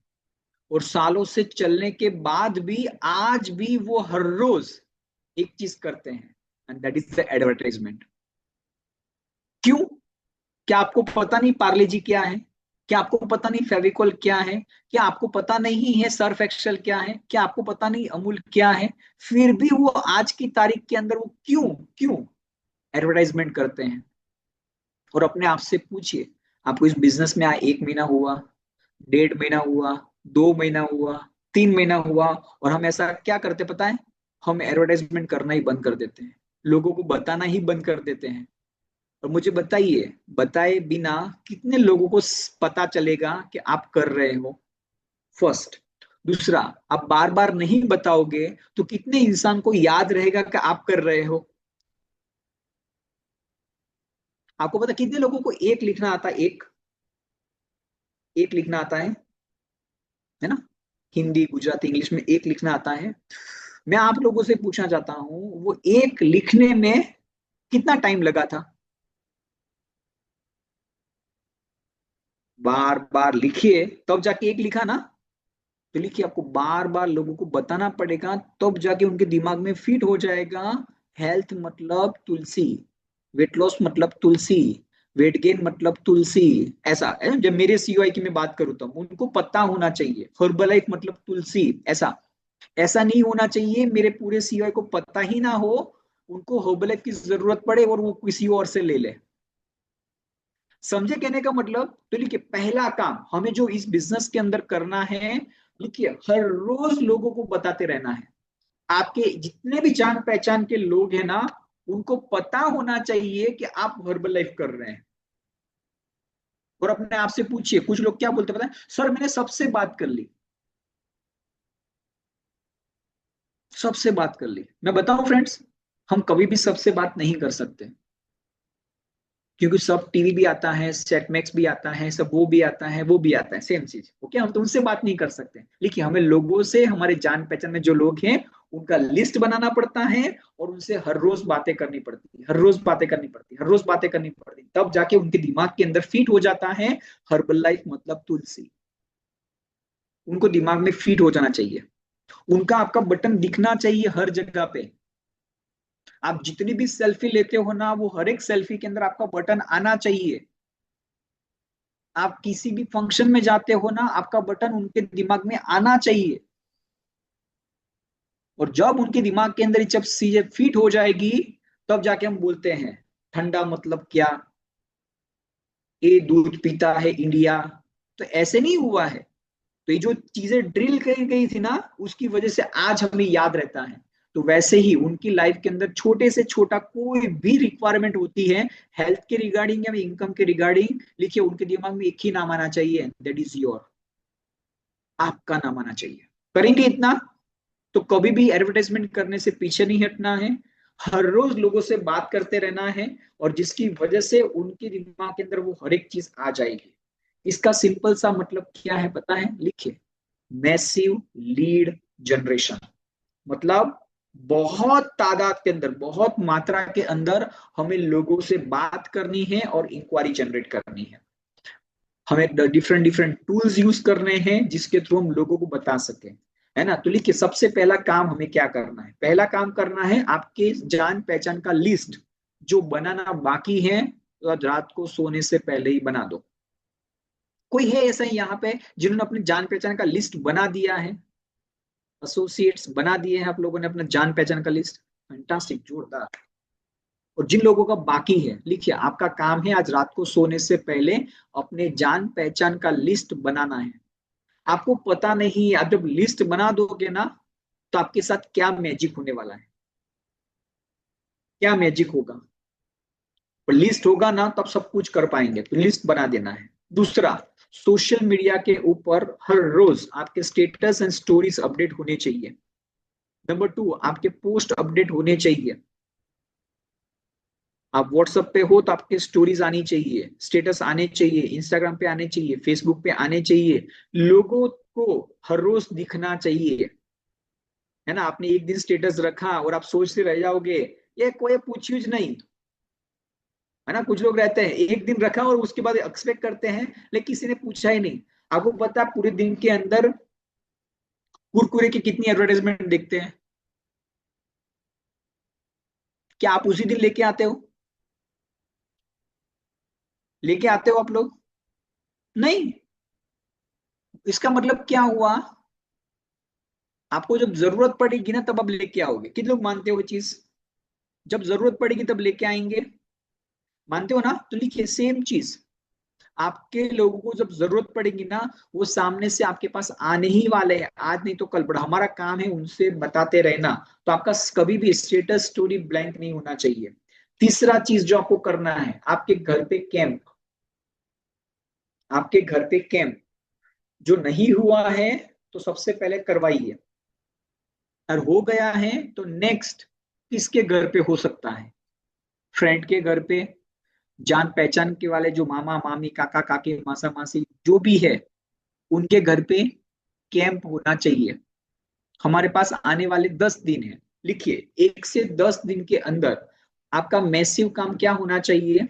[SPEAKER 4] और सालों से चलने के बाद भी आज भी वो हर रोज एक चीज करते हैं, and that is the advertisement. क्यों? क्या आपको पता नहीं पार्ले जी क्या है? क्या आपको पता नहीं फेविकॉल क्या है? क्या आपको पता नहीं है सर्फ एक्सेल क्या है? क्या आपको पता नहीं अमूल क्या है? फिर भी वो आज की तारीख के अंदर वो क्यों क्यों एडवर्टाइजमेंट करते हैं? और अपने आप से पूछिए, आपको इस बिजनेस में 1 महीना हुआ, 1.5 महीना हुआ, 2 महीना हुआ, 3 महीना हुआ, और हम ऐसा क्या करते पता है? हम एडवर्टाइजमेंट करना ही बंद कर देते हैं, लोगों को बताना ही बंद कर देते हैं। और मुझे बताइए, बताए बिना कितने लोगों को पता चलेगा कि आप कर रहे हो? फर्स्ट। दूसरा, आप बार बार नहीं बताओगे तो कितने इंसान को याद रहेगा कि आप कर रहे हो? आपको पता कितने लोगों को एक लिखना आता है? एक एक लिखना आता है ना? हिंदी, गुजराती, इंग्लिश में एक लिखना आता है। मैं आप लोगों से पूछना चाहता हूं, वो एक लिखने में कितना टाइम लगा था? बार बार लिखिए तब जाके एक लिखा ना। तो लिखिए, आपको बार बार लोगों को बताना पड़ेगा तब जाके उनके दिमाग में फिट हो जाएगा। हेल्थ मतलब तुलसी, वेट लॉस मतलब तुलसी, वेट गेन मतलब तुलसी। ऐसा है जब मेरे सीओआई की मैं बात करूँ तो उनको पता होना चाहिए हर्बलाइफ मतलब तुलसी। ऐसा ऐसा नहीं होना चाहिए मेरे पूरे सीओआई को पता ही ना हो, उनको हर्बलाइफ की जरूरत पड़े और वो किसी और से ले ले। समझे कहने का मतलब? तो लिखिए, पहला काम हमें जो इस बिजनेस के अंदर करना है, लिखिए, हर रोज लोगों को बताते रहना है। आपके जितने भी जान पहचान के लोग हैं ना, उनको पता होना चाहिए कि आप हर्बल लाइफ कर रहे हैं। और अपने आप से पूछिए, कुछ लोग क्या बोलते पता है? सर मैंने सबसे बात कर ली, सबसे बात कर ली। मैं बताऊं फ्रेंड्स, हम कभी भी सबसे बात नहीं कर सकते, क्योंकि सब टीवी भी आता है, सेटमैक्स भी आता है, सब वो भी आता है, वो भी आता है, सेम चीज। ओके, हम तो उनसे बात नहीं कर सकते, लेकिन हमें लोगों से, हमारे जान पहचान में जो लोग हैं उनका लिस्ट बनाना पड़ता है और उनसे हर रोज बातें करनी पड़ती है, हर रोज बातें करनी पड़ती है, हर रोज बातें करनी पड़ती है, तब जाके उनके दिमाग के अंदर फिट हो जाता है हर्बल लाइफ मतलब तुलसी। उनको दिमाग में फिट हो जाना चाहिए, उनका आपका बटन दिखना चाहिए हर जगह पे। आप जितनी भी सेल्फी लेते हो ना, वो हर एक सेल्फी के अंदर आपका बटन आना चाहिए। आप किसी भी फंक्शन में जाते हो ना, आपका बटन उनके दिमाग में आना चाहिए। और जब उनके दिमाग के अंदर जब चीजें फिट हो जाएगी, तब जाके हम बोलते हैं ठंडा मतलब क्या, ये दूध पीता है इंडिया। तो ऐसे नहीं हुआ है। तो ये जो चीजें ड्रिल करी गई थी ना, उसकी वजह से आज हमें याद रहता है। तो वैसे ही उनकी लाइफ के अंदर छोटे से छोटा कोई भी रिक्वायरमेंट होती है, हेल्थ के रिगार्डिंग या इनकम के रिगार्डिंग, लिखिए उनके दिमाग में एक ही नाम आना चाहिए, दैट इज योर। आपका नाम आना चाहिए। करेंगे इतना, तो कभी भी एडवर्टाइजमेंट करने से पीछे नहीं हटना है, हर रोज लोगों से बात करते रहना है, और जिसकी वजह से उनके दिमाग के अंदर वो हर एक चीज आ जाएगी। इसका सिंपल सा मतलब क्या है पता है? लिखिए, मैसिव लीड जनरेशन। मतलब बहुत तादाद के अंदर, बहुत मात्रा के अंदर हमें लोगों से बात करनी है और इंक्वायरी जनरेट करनी है। हमें डिफरेंट डिफरेंट टूल्स यूज करने हैं जिसके थ्रू हम लोगों को बता सके, है ना? तो लिखिए, सबसे पहला काम हमें क्या करना है? पहला काम करना है आपके जान पहचान का लिस्ट जो बनाना बाकी है, तो आज रात को सोने से पहले ही बना दो। कोई है ऐसा ही यहाँ पे जिन्होंने अपने जान पहचान का लिस्ट बना दिया है? एसोसिएट्स बना दिए हैं आप लोगों ने अपना जान पहचान का लिस्ट? फैंटास्टिक, जोरदार। और जिन लोगों का बाकी है, लिखिए, आपका काम है आज रात को सोने से पहले अपने जान पहचान का लिस्ट बनाना है। आपको पता नहीं, आप जब लिस्ट बना दोगे ना, तो आपके साथ क्या मैजिक होने वाला है, क्या मैजिक होगा। और लिस्ट होगा ना, तब सब कुछ कर पाएंगे। तो लिस्ट बना देना है। दूसरा, सोशल मीडिया के ऊपर हर रोज आपके स्टेटस एंड स्टोरीज अपडेट होने चाहिए। नंबर 2, आपके पोस्ट अपडेट होने चाहिए। आप व्हाट्सएप पे हो तो आपके स्टोरीज आनी चाहिए, स्टेटस आने चाहिए, इंस्टाग्राम पे आने चाहिए, फेसबुक पे आने चाहिए, लोगों को हर रोज दिखना चाहिए, है ना? आपने एक दिन स्टेटस रखा और आप सोचते रह जाओगे, ये कोई पूछूज नहीं, है ना? कुछ लोग रहते हैं, एक दिन रखा और उसके बाद एक्सपेक्ट करते हैं, लेकिन किसी ने पूछा ही नहीं। आपको पता है पूरे दिन के अंदर कुरकुरे की कितनी एडवर्टाइजमेंट देखते हैं? क्या आप उसी दिन लेके आते हो? लेके आते हो आप लोग? नहीं। इसका मतलब क्या हुआ? आपको जब जरूरत पड़ेगी ना तब आप लेके आओगे। कितने लोग मानते हो वो चीज? जब जरूरत पड़ेगी तब लेके आएंगे। मानते हो ना? तो लिखिए सेम चीज। आपके लोगों को जब जरूरत पड़ेगी ना, वो सामने से आपके पास आने ही वाले हैं, आज नहीं तो कल। बड़ा हमारा काम है उनसे बताते रहना। तो आपका कभी भी स्टेटस स्टोरी ब्लैंक नहीं होना चाहिए। तीसरा चीज जो आपको करना है, आपके घर पे कैंप। आपके घर पे कैंप जो नहीं हुआ है तो सबसे पहले करवाइए, और हो गया है तो नेक्स्ट किसके घर पे हो सकता है? फ्रेंड के घर पे, जान पहचान के वाले जो मामा मामी काका काकी मासा मासी जो भी है, उनके घर पे कैंप होना चाहिए। हमारे पास आने वाले 10 दिन है। लिखिए 1 से 10 दिन के अंदर आपका मैसिव काम क्या होना चाहिए?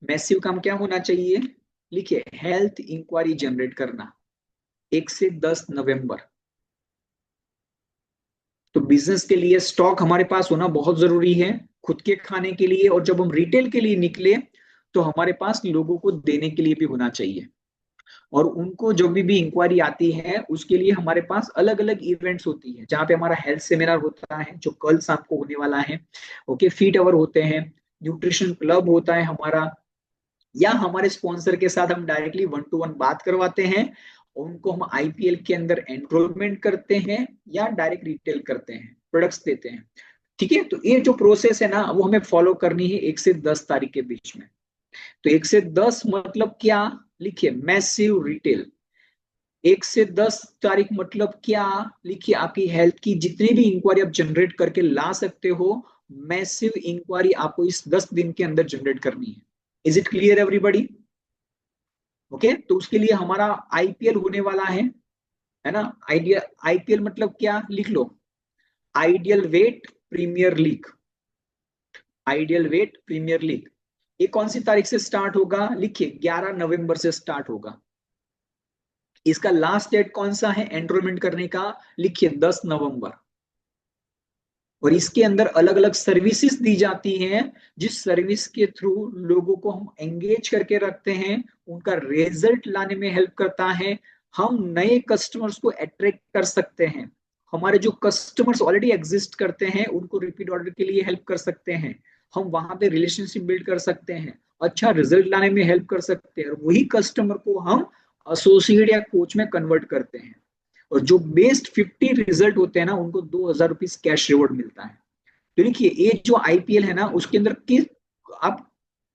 [SPEAKER 4] मैसिव काम क्या होना चाहिए? लिखिए हेल्थ इंक्वायरी जनरेट करना, 1 से 10 नवंबर। तो बिजनेस के लिए स्टॉक हमारे पास होना बहुत जरूरी है, खुद के खाने के लिए, और जब हम रिटेल के लिए निकले तो हमारे पास लोगों को देने के लिए भी होना चाहिए। और उनको जो भी इंक्वायरी आती है उसके लिए हमारे पास अलग अलग इवेंट्स होती है, जहाँ पे हमारा हेल्थ सेमिनार होता है जो कल शाम को होने वाला है। ओके, फीट अवर होते हैं, न्यूट्रिशन क्लब होता है हमारा, या हमारे स्पॉन्सर के साथ हम डायरेक्टली 1 to 1 बात करवाते हैं, उनको हम आईपीएल के अंदर एनरोलमेंट करते हैं, या डायरेक्ट रिटेल करते हैं, प्रोडक्ट्स देते हैं। ठीक है, तो ये जो प्रोसेस है ना वो हमें फॉलो करनी है 1 से 10 तारीख के बीच में। तो 1 से 10 मतलब क्या? लिखिए मैसिव रिटेल। 1 से 10 तारीख मतलब क्या? लिखिए आपकी हेल्थ की जितनी भी इंक्वायरी आप जनरेट करके ला सकते हो, मैसिव इंक्वायरी आपको इस 10 दिन के अंदर जनरेट करनी है। Is it clear everybody? Okay, तो उसके लिए हमारा आईपीएल होने वाला है ना। आइडिया आईपीएल मतलब क्या? लिख लो, ideal weight premier league. Ideal weight premier league ये कौन सी तारीख से स्टार्ट होगा? लिखिए 11 नवंबर से स्टार्ट होगा। इसका लास्ट डेट कौन सा है एनरोलमेंट करने का? लिखिए 10 नवंबर। और इसके अंदर अलग अलग सर्विसेज दी जाती हैं, जिस सर्विस के थ्रू लोगों को हम एंगेज करके रखते हैं, उनका रिजल्ट लाने में हेल्प करता है। हम नए कस्टमर्स को अट्रैक्ट कर सकते हैं, हमारे जो कस्टमर्स ऑलरेडी एग्जिस्ट करते हैं उनको रिपीट ऑर्डर के लिए हेल्प कर सकते हैं, हम वहां पे रिलेशनशिप बिल्ड कर सकते हैं, अच्छा रिजल्ट लाने में हेल्प कर सकते हैं, और वही कस्टमर को हम एसोसिएट या कोच में कन्वर्ट करते हैं। और जो बेस्ट 50 रिजल्ट होते हैं ना, उनको 2,000 रुपीज कैश रिवॉर्ड मिलता है। तो देखिए ये जो आईपीएल है ना उसके अंदर आप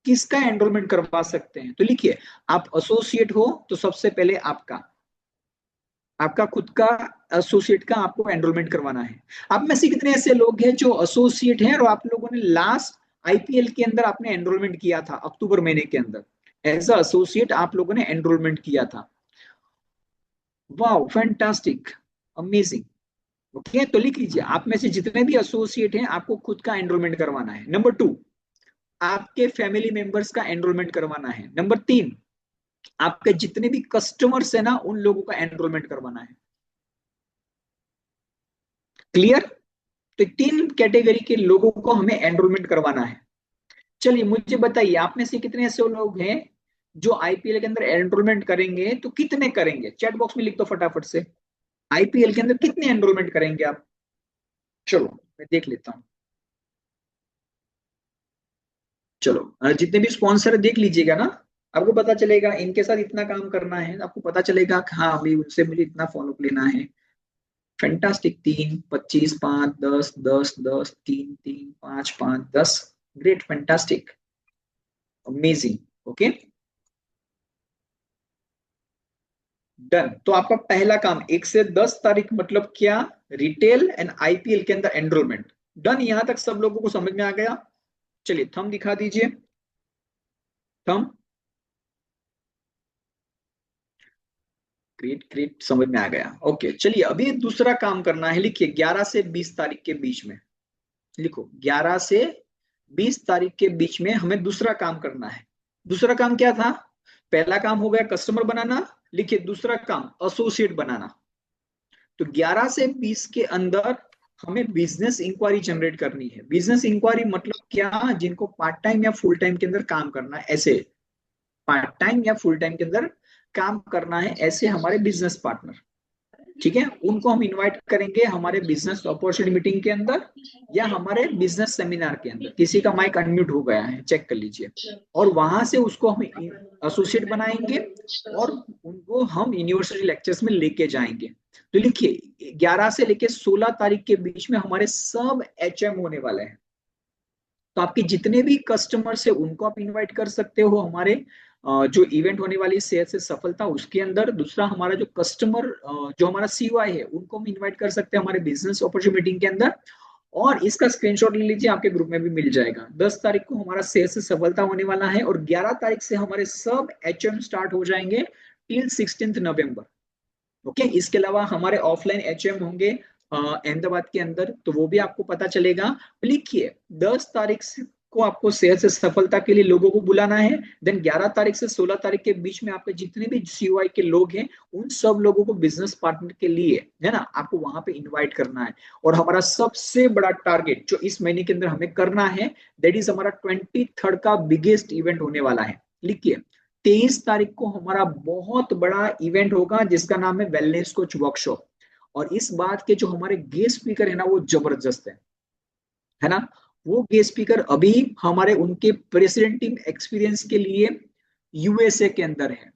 [SPEAKER 4] किसका एनरोलमेंट करवा सकते हैं? तो लिखिए आप एसोसिएट हो तो सबसे पहले आपका आपका खुद का एसोसिएट का आपको एनरोलमेंट करवाना है। आप में से कितने ऐसे लोग हैं जो एसोसिएट हैं और आप लोगों ने लास्ट आईपीएल के अंदर आपने एनरोलमेंट किया था अक्टूबर महीने के अंदर, एज अ एसोसिएट आप लोगों ने एनरोलमेंट किया था? Wow, fantastic, amazing. ओके, तो लिख लीजिए आप में से जितने भी एसोसिएट हैं आपको खुद का एनरोलमेंट करवाना है। नंबर 2, आपके फैमिली मेंबर्स का एनरोलमेंट करवाना है। नंबर 3, आपके जितने भी कस्टमर्स है ना उन लोगों का एनरोलमेंट करवाना है। क्लियर? तो 3 कैटेगरी के लोगों को हमें एनरोलमेंट करवाना है। चलिए मुझे बताइए आप में से कितने ऐसे लोग हैं जो आईपीएल के अंदर एनरोलमेंट करेंगे? तो कितने करेंगे? चैट बॉक्स में लिख दो फटाफट से, आईपीएल के अंदर कितने एनरोलमेंट करेंगे आप? चलो मैं देख लेता हूँ। चलो जितने भी स्पॉन्सर देख लीजिएगा ना, आपको पता चलेगा इनके साथ इतना काम करना है, आपको पता चलेगा कि हाँ अभी उनसे मुझे इतना फॉलो लेना है। Fantastic, 3, 25, 5, 10, 10, 10, 3, 3, 5, 5, 10। Great, fantastic, amazing. Okay, done. तो आपका पहला काम 1 से 10 तारीख मतलब क्या? रिटेल एंड आईपीएल के अंदर एनरोलमेंट। डन, यहां तक सब लोगों को समझ में आ गया? चलिए थंब दिखा दीजिए, थंब। ग्रेट ग्रेट, समझ में आ गया। ओके चलिए अभी दूसरा काम करना है। लिखिए 11 से 20 तारीख के बीच में, लिखो 11 से 20 तारीख के बीच में हमें दूसरा काम करना है। दूसरा काम क्या था? पहला काम हो गया कस्टमर बनाना, लिखिए दूसरा काम एसोसिएट बनाना। तो 11 से 20 के अंदर हमें बिजनेस इंक्वायरी जनरेट करनी है। बिजनेस इंक्वायरी मतलब क्या, जिनको पार्ट टाइम या फुल टाइम के अंदर काम करना है, ऐसे पार्ट टाइम या फुल टाइम के अंदर काम करना है, ऐसे हमारे बिजनेस पार्टनर, ठीक है, उनको हम इनवाइट करेंगे हमारे बिजनेस अपॉर्चुनिटी मीटिंग के अंदर या हमारे बिजनेस सेमिनार के अंदर। किसी का माइक अनम्यूट हो गया है, चेक कर लीजिए। और वहां से उसको हम एसोसिएट बनाएंगे और उनको हम यूनिवर्सिटी लेक्चर्स में लेके जाएंगे। तो लिखिए 11 से लेके 16 तारीख के बीच में हमारे सब HM होने वाले हैं। तो आपके जितने भी कस्टमर्स है उनको आप इनवाइट कर सकते हो हमारे जो इवेंट होने वाली शेयर से सफलता उसके अंदर। दूसरा हमारा जो कस्टमर जो हमारा CY है उनको हम इनवाइट कर सकते हैं हमारे बिजनेस अपॉर्चुनिटी मीटिंग के अंदर। और इसका स्क्रीनशॉट ले लीजिए, आपके ग्रुप में भी मिल जाएगा। 10 तारीख को हमारा शेयर से सफलता होने वाला है और 11 तारीख से हमारे सब HM स्टार्ट हो जाएंगे टिल 16 नवंबर। ओके, इसके अलावा हमारे ऑफलाइन HM होंगे अहमदाबाद के अंदर, तो वो भी आपको पता चलेगा। लिखिए 10 तारीख को आपको शेयर से सफलता के लिए लोगों को बुलाना है। देन 11 तारीख से 16 तारीख के बीच में आपके जितने भी CY के लोग हैं उन सब लोगों को बिजनेस पार्टनर के लिए, है ना, आपको वहां पे इनवाइट करना है। और हमारा सबसे बड़ा टारगेट जो इस महीने के अंदर हमें करना है, दैट इज हमारा 23 का बिगेस्ट इवेंट होने वाला है। लिखिए 23 तारीख को हमारा बहुत बड़ा इवेंट होगा जिसका नाम है वेलनेस कोच वर्कशॉप। और इस बात के जो हमारे गेस्ट स्पीकर है ना वो जबरदस्त है ना। वो गेस्ट स्पीकर अभी हमारे उनके प्रेसिडेंट टीम एक्सपीरियंस के लिए USA के अंदर है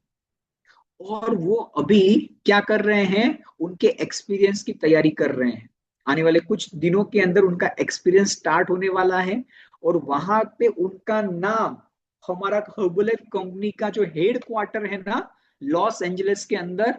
[SPEAKER 4] और वो अभी क्या कर रहे हैं, उनके एक्सपीरियंस की तैयारी कर रहे हैं। आने वाले कुछ दिनों के अंदर उनका एक्सपीरियंस स्टार्ट होने वाला है और वहां पे उनका नाम हमारा हर्बलाइफ कंपनी का जो हेड क्वार्टर है ना लॉस एंजलिस के अंदर,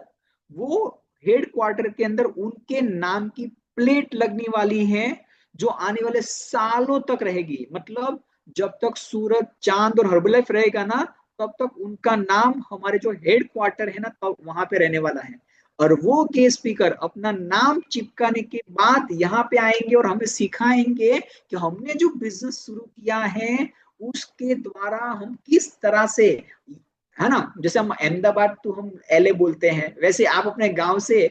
[SPEAKER 4] वो हेड क्वार्टर के अंदर उनके नाम की प्लेट लगने वाली है जो आने वाले सालों तक रहेगी। मतलब जब तक सूरज चांद और हर्बलाइफ रहेगा ना तब तक उनका नाम हमारे जो हेड क्वार्टर है ना तब वहां पे रहने वाला है। और वो गेस्ट स्पीकर अपना नाम चिपकाने के बाद यहाँ पे आएंगे और हमें सिखाएंगे कि हमने जो बिजनेस शुरू किया है उसके द्वारा हम किस तरह से, है ना, जैसे हम अहमदाबाद तो हम LA बोलते हैं, वैसे आप अपने गांव से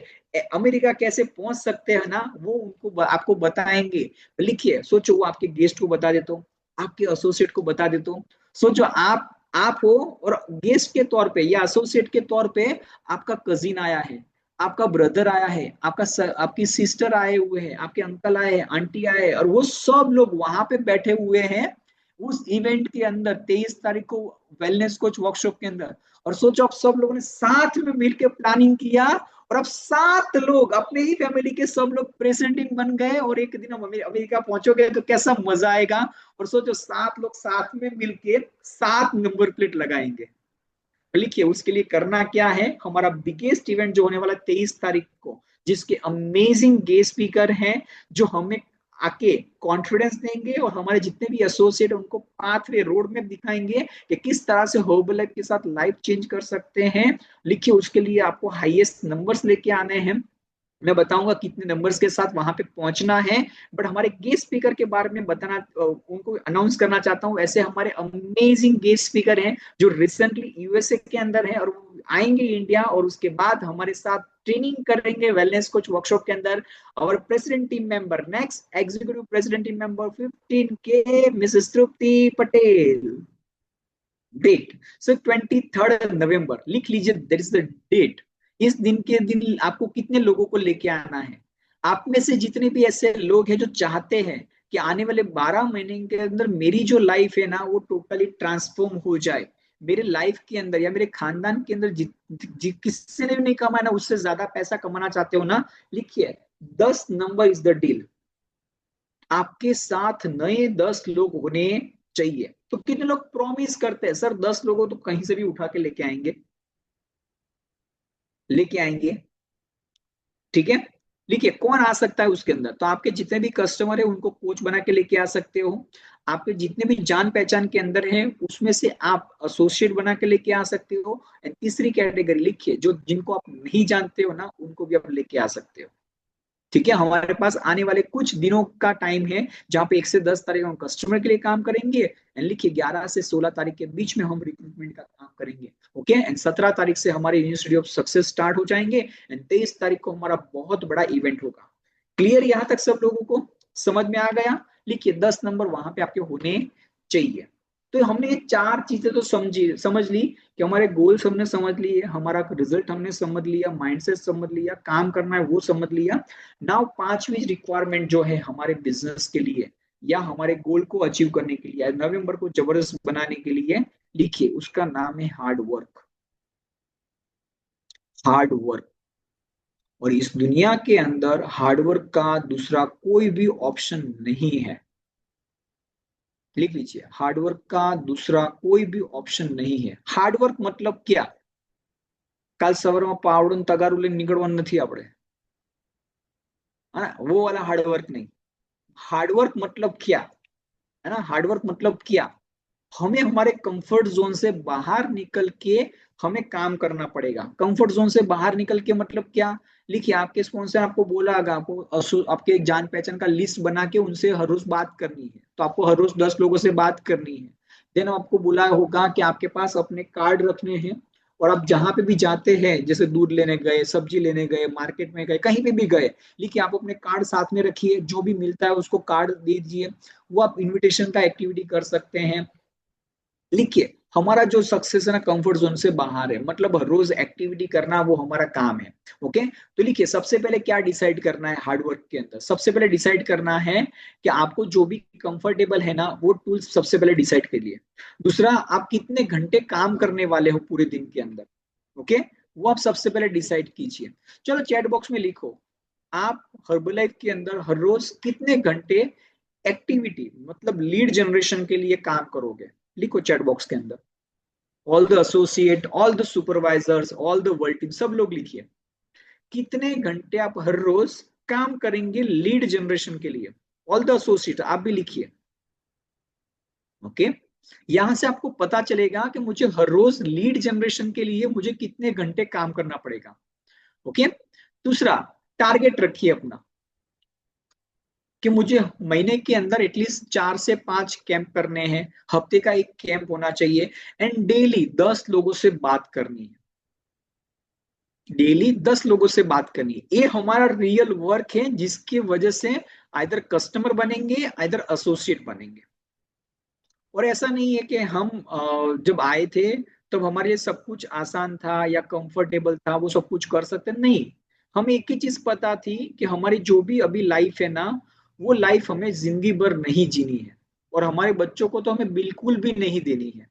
[SPEAKER 4] अमेरिका कैसे पहुंच सकते हैं ना वो उनको आपको बताएंगे। लिखिए सोचो, वो आपके गेस्ट को बता देता हूँ, आपके एसोसिएट को बता देता हूँ। सोचो आप हो और गेस्ट के तौर पे या एसोसिएट के तौर पे आपका कजिन आया है, आपका ब्रदर आया है, आपकी सिस्टर आए हुए हैं, आपके अंकल आए हैं, आंटी आए, और वो सब लोग वहां पे बैठे हुए हैं उस इवेंट के अंदर 23 तारीख को वेलनेस कोच वर्कशॉप के अंदर। और सोचो आप सब लोगों ने साथ में मिलकर प्लानिंग किया और अब 7 लोग अपने ही फैमिली के सब लोग प्रेसिडेंट बन गए और एक दिन हम अमेरिका पहुंचोगे तो कैसा मजा आएगा। और सोचो 7 लोग साथ में मिलके 7 नंबर प्लेट लगाएंगे। लिखिए उसके लिए करना क्या है, हमारा बिगेस्ट इवेंट जो होने वाला 23 तारीख को, जिसके अमेजिंग गेस्ट स्पीकर हैं जो हमें आके कॉन्फिडेंस देंगे और हमारे जितने भी एसोसिएट उनको पाथवे रोड मैप दिखाएंगे कि किस तरह से हर्बलाइफ के साथ लाइफ चेंज कर सकते हैं। लिखिए उसके लिए आपको हाईएस्ट नंबर्स लेके आने हैं, मैं बताऊंगा कितने नंबर्स के साथ वहां पे पहुंचना है। बट हमारे गेस्ट स्पीकर के बारे में बताना उनको अनाउंस करना चाहता हूँ। ऐसे हमारे अमेजिंग गेस्ट स्पीकर हैं जो रिसेंटली USA के अंदर है और वो आएंगे इंडिया और उसके बाद हमारे साथ ट्रेनिंग करेंगे वेलनेस कोच वर्कशॉप के अंदर। और president team member, next executive president team member 15K Mrs Tripti Patel. Date so 23 नवंबर, लिख लीजिए दैट इज द डेट। इस दिन के दिन आपको कितने लोगों को लेके आना है। आप में से जितने भी ऐसे लोग हैं जो चाहते हैं कि आने वाले 12 महीने के अंदर मेरी जो लाइफ है ना वो टोटली ट्रांसफॉर्म हो जाए, मेरे लाइफ के अंदर या मेरे खानदान के अंदर किसी ने भी नहीं कमाया ना उससे ज्यादा पैसा कमाना चाहते हो ना, लिखिए 10 नंबर इज द डील। आपके साथ नए 10 लोग होने चाहिए। तो कितने लोग प्रॉमिस करते हैं सर 10 लोगों तो कहीं से भी उठा के लेके आएंगे, ठीक है। लिखिए कौन आ सकता है उसके अंदर, तो आपके जितने भी कस्टमर है उनको कोच बना के लेके आ सकते हो। आपके जितने भी जान पहचान के अंदर है उसमें से आप एसोसिएट बना के लेके आ सकते हो। एंड तीसरी कैटेगरी लिखिए जो जिनको आप नहीं जानते हो ना उनको भी आप लेके आ सकते हो, ठीक है। हमारे पास आने वाले कुछ दिनों का टाइम है जहां पे 1 से 10 तारीख हम कस्टमर के लिए काम करेंगे। एंड लिखिए 11 से 16 तारीख के बीच में हम रिक्रूटमेंट का काम करेंगे, ओके। एंड 17 तारीख से हमारे यूनिवर्सिटी ऑफ सक्सेस स्टार्ट हो जाएंगे। एंड 23 तारीख को हमारा बहुत बड़ा इवेंट होगा। क्लियर यहाँ तक सब लोगों को समझ में आ गया? लिखिए 10 नंबर वहां पे आपके होने चाहिए। तो हमने ये 4 चीजें तो समझ ली कि हमारे गोल्स हमने समझ लिए, हमारा रिजल्ट हमने समझ लिया, माइंडसेट समझ लिया, काम करना है वो समझ लिया। नाउ 5वीं रिक्वायरमेंट जो है हमारे बिजनेस के लिए या हमारे गोल को अचीव करने के लिए, नवंबर को जबरदस्त बनाने के लिए, लिखिए उसका नाम है हार्ड वर्क। Hard work. और इस दुनिया के अंदर हार्डवर्क का दूसरा कोई भी ऑप्शन नहीं है। लिख लीजिए, हार्डवर्क का दूसरा कोई भी ऑप्शन नहीं है। हार्डवर्क मतलब क्या? કાલ સવારમાં પાવડું તગારું લઈને નીકળવાનું નથી આપણે, है ना, वो वाला हार्डवर्क नहीं। हार्डवर्क मतलब क्या है ना, हार्डवर्क मतलब क्या, हमें हमारे कंफर्ट जोन से बाहर निकल के हमें काम करना पड़ेगा। कंफर्ट जोन से बाहर निकल के मतलब क्या? लिखिए, आपके स्पॉन्सर आपको बोला होगा, आपके एक जान पहचान का लिस्ट बना के उनसे हर रोज बात करनी है, तो आपको हर रोज 10 लोगों से बात करनी है। देन आपको बोला होगा कि आपके पास अपने कार्ड रखने हैं, और आप जहां पे भी जाते हैं, जैसे दूध लेने गए, सब्जी लेने गए, मार्केट में गए, कहीं पे भी गए, लिखिए आप अपने कार्ड साथ में रखिए, जो भी मिलता है उसको कार्ड दे दीजिए। वो आप इनविटेशन का एक्टिविटी कर सकते हैं। लिखिए, हमारा जो सक्सेस है ना, कंफर्ट जोन से बाहर है, मतलब हर रोज एक्टिविटी करना वो हमारा काम है। ओके, तो लिखिए सबसे पहले क्या डिसाइड करना है हार्डवर्क के अंदर? सबसे पहले डिसाइड करना है कि आपको जो भी कंफर्टेबल है ना, वो टूल्स सबसे पहले डिसाइड करिए। दूसरा, आप कितने घंटे काम करने वाले हो पूरे दिन के अंदर, ओके, वो आप सबसे पहले डिसाइड कीजिए। चलो चैट बॉक्स में लिखो, आप हर्बलाइफ के अंदर हर रोज कितने घंटे एक्टिविटी मतलब लीड जनरेशन के लिए काम करोगे? लिखो चैट बॉक्स के अंदर। All the associate, all the supervisors, all the world team, सब लोग लिखिए कितने घंटे आप हर रोज काम करेंगे लीड जनरेशन के लिए। ऑल द एसोसिएट आप भी लिखिए। ओके, यहां से आपको पता चलेगा कि मुझे हर रोज लीड जनरेशन के लिए मुझे कितने घंटे काम करना पड़ेगा। ओके, दूसरा, टारगेट रखिए अपना कि मुझे महीने के अंदर एटलीस्ट 4 से 5 कैंप करने हैं, हफ्ते का एक कैंप होना चाहिए, एंड डेली 10 लोगों से बात करनी है। डेली 10 लोगों से बात करनी है, ये हमारा रियल वर्क है, जिसकी वजह से आइदर कस्टमर बनेंगे आइदर एसोसिएट बनेंगे। और ऐसा नहीं है कि हम जब आए थे तब हमारे लिए सब कुछ आसान था या कंफर्टेबल था, वो सब कुछ कर सकते नहीं। हमें एक ही चीज पता थी कि हमारी जो भी अभी लाइफ है ना, वो लाइफ हमें जिंदगी भर नहीं जीनी है, और हमारे बच्चों को तो हमें बिल्कुल भी नहीं देनी है।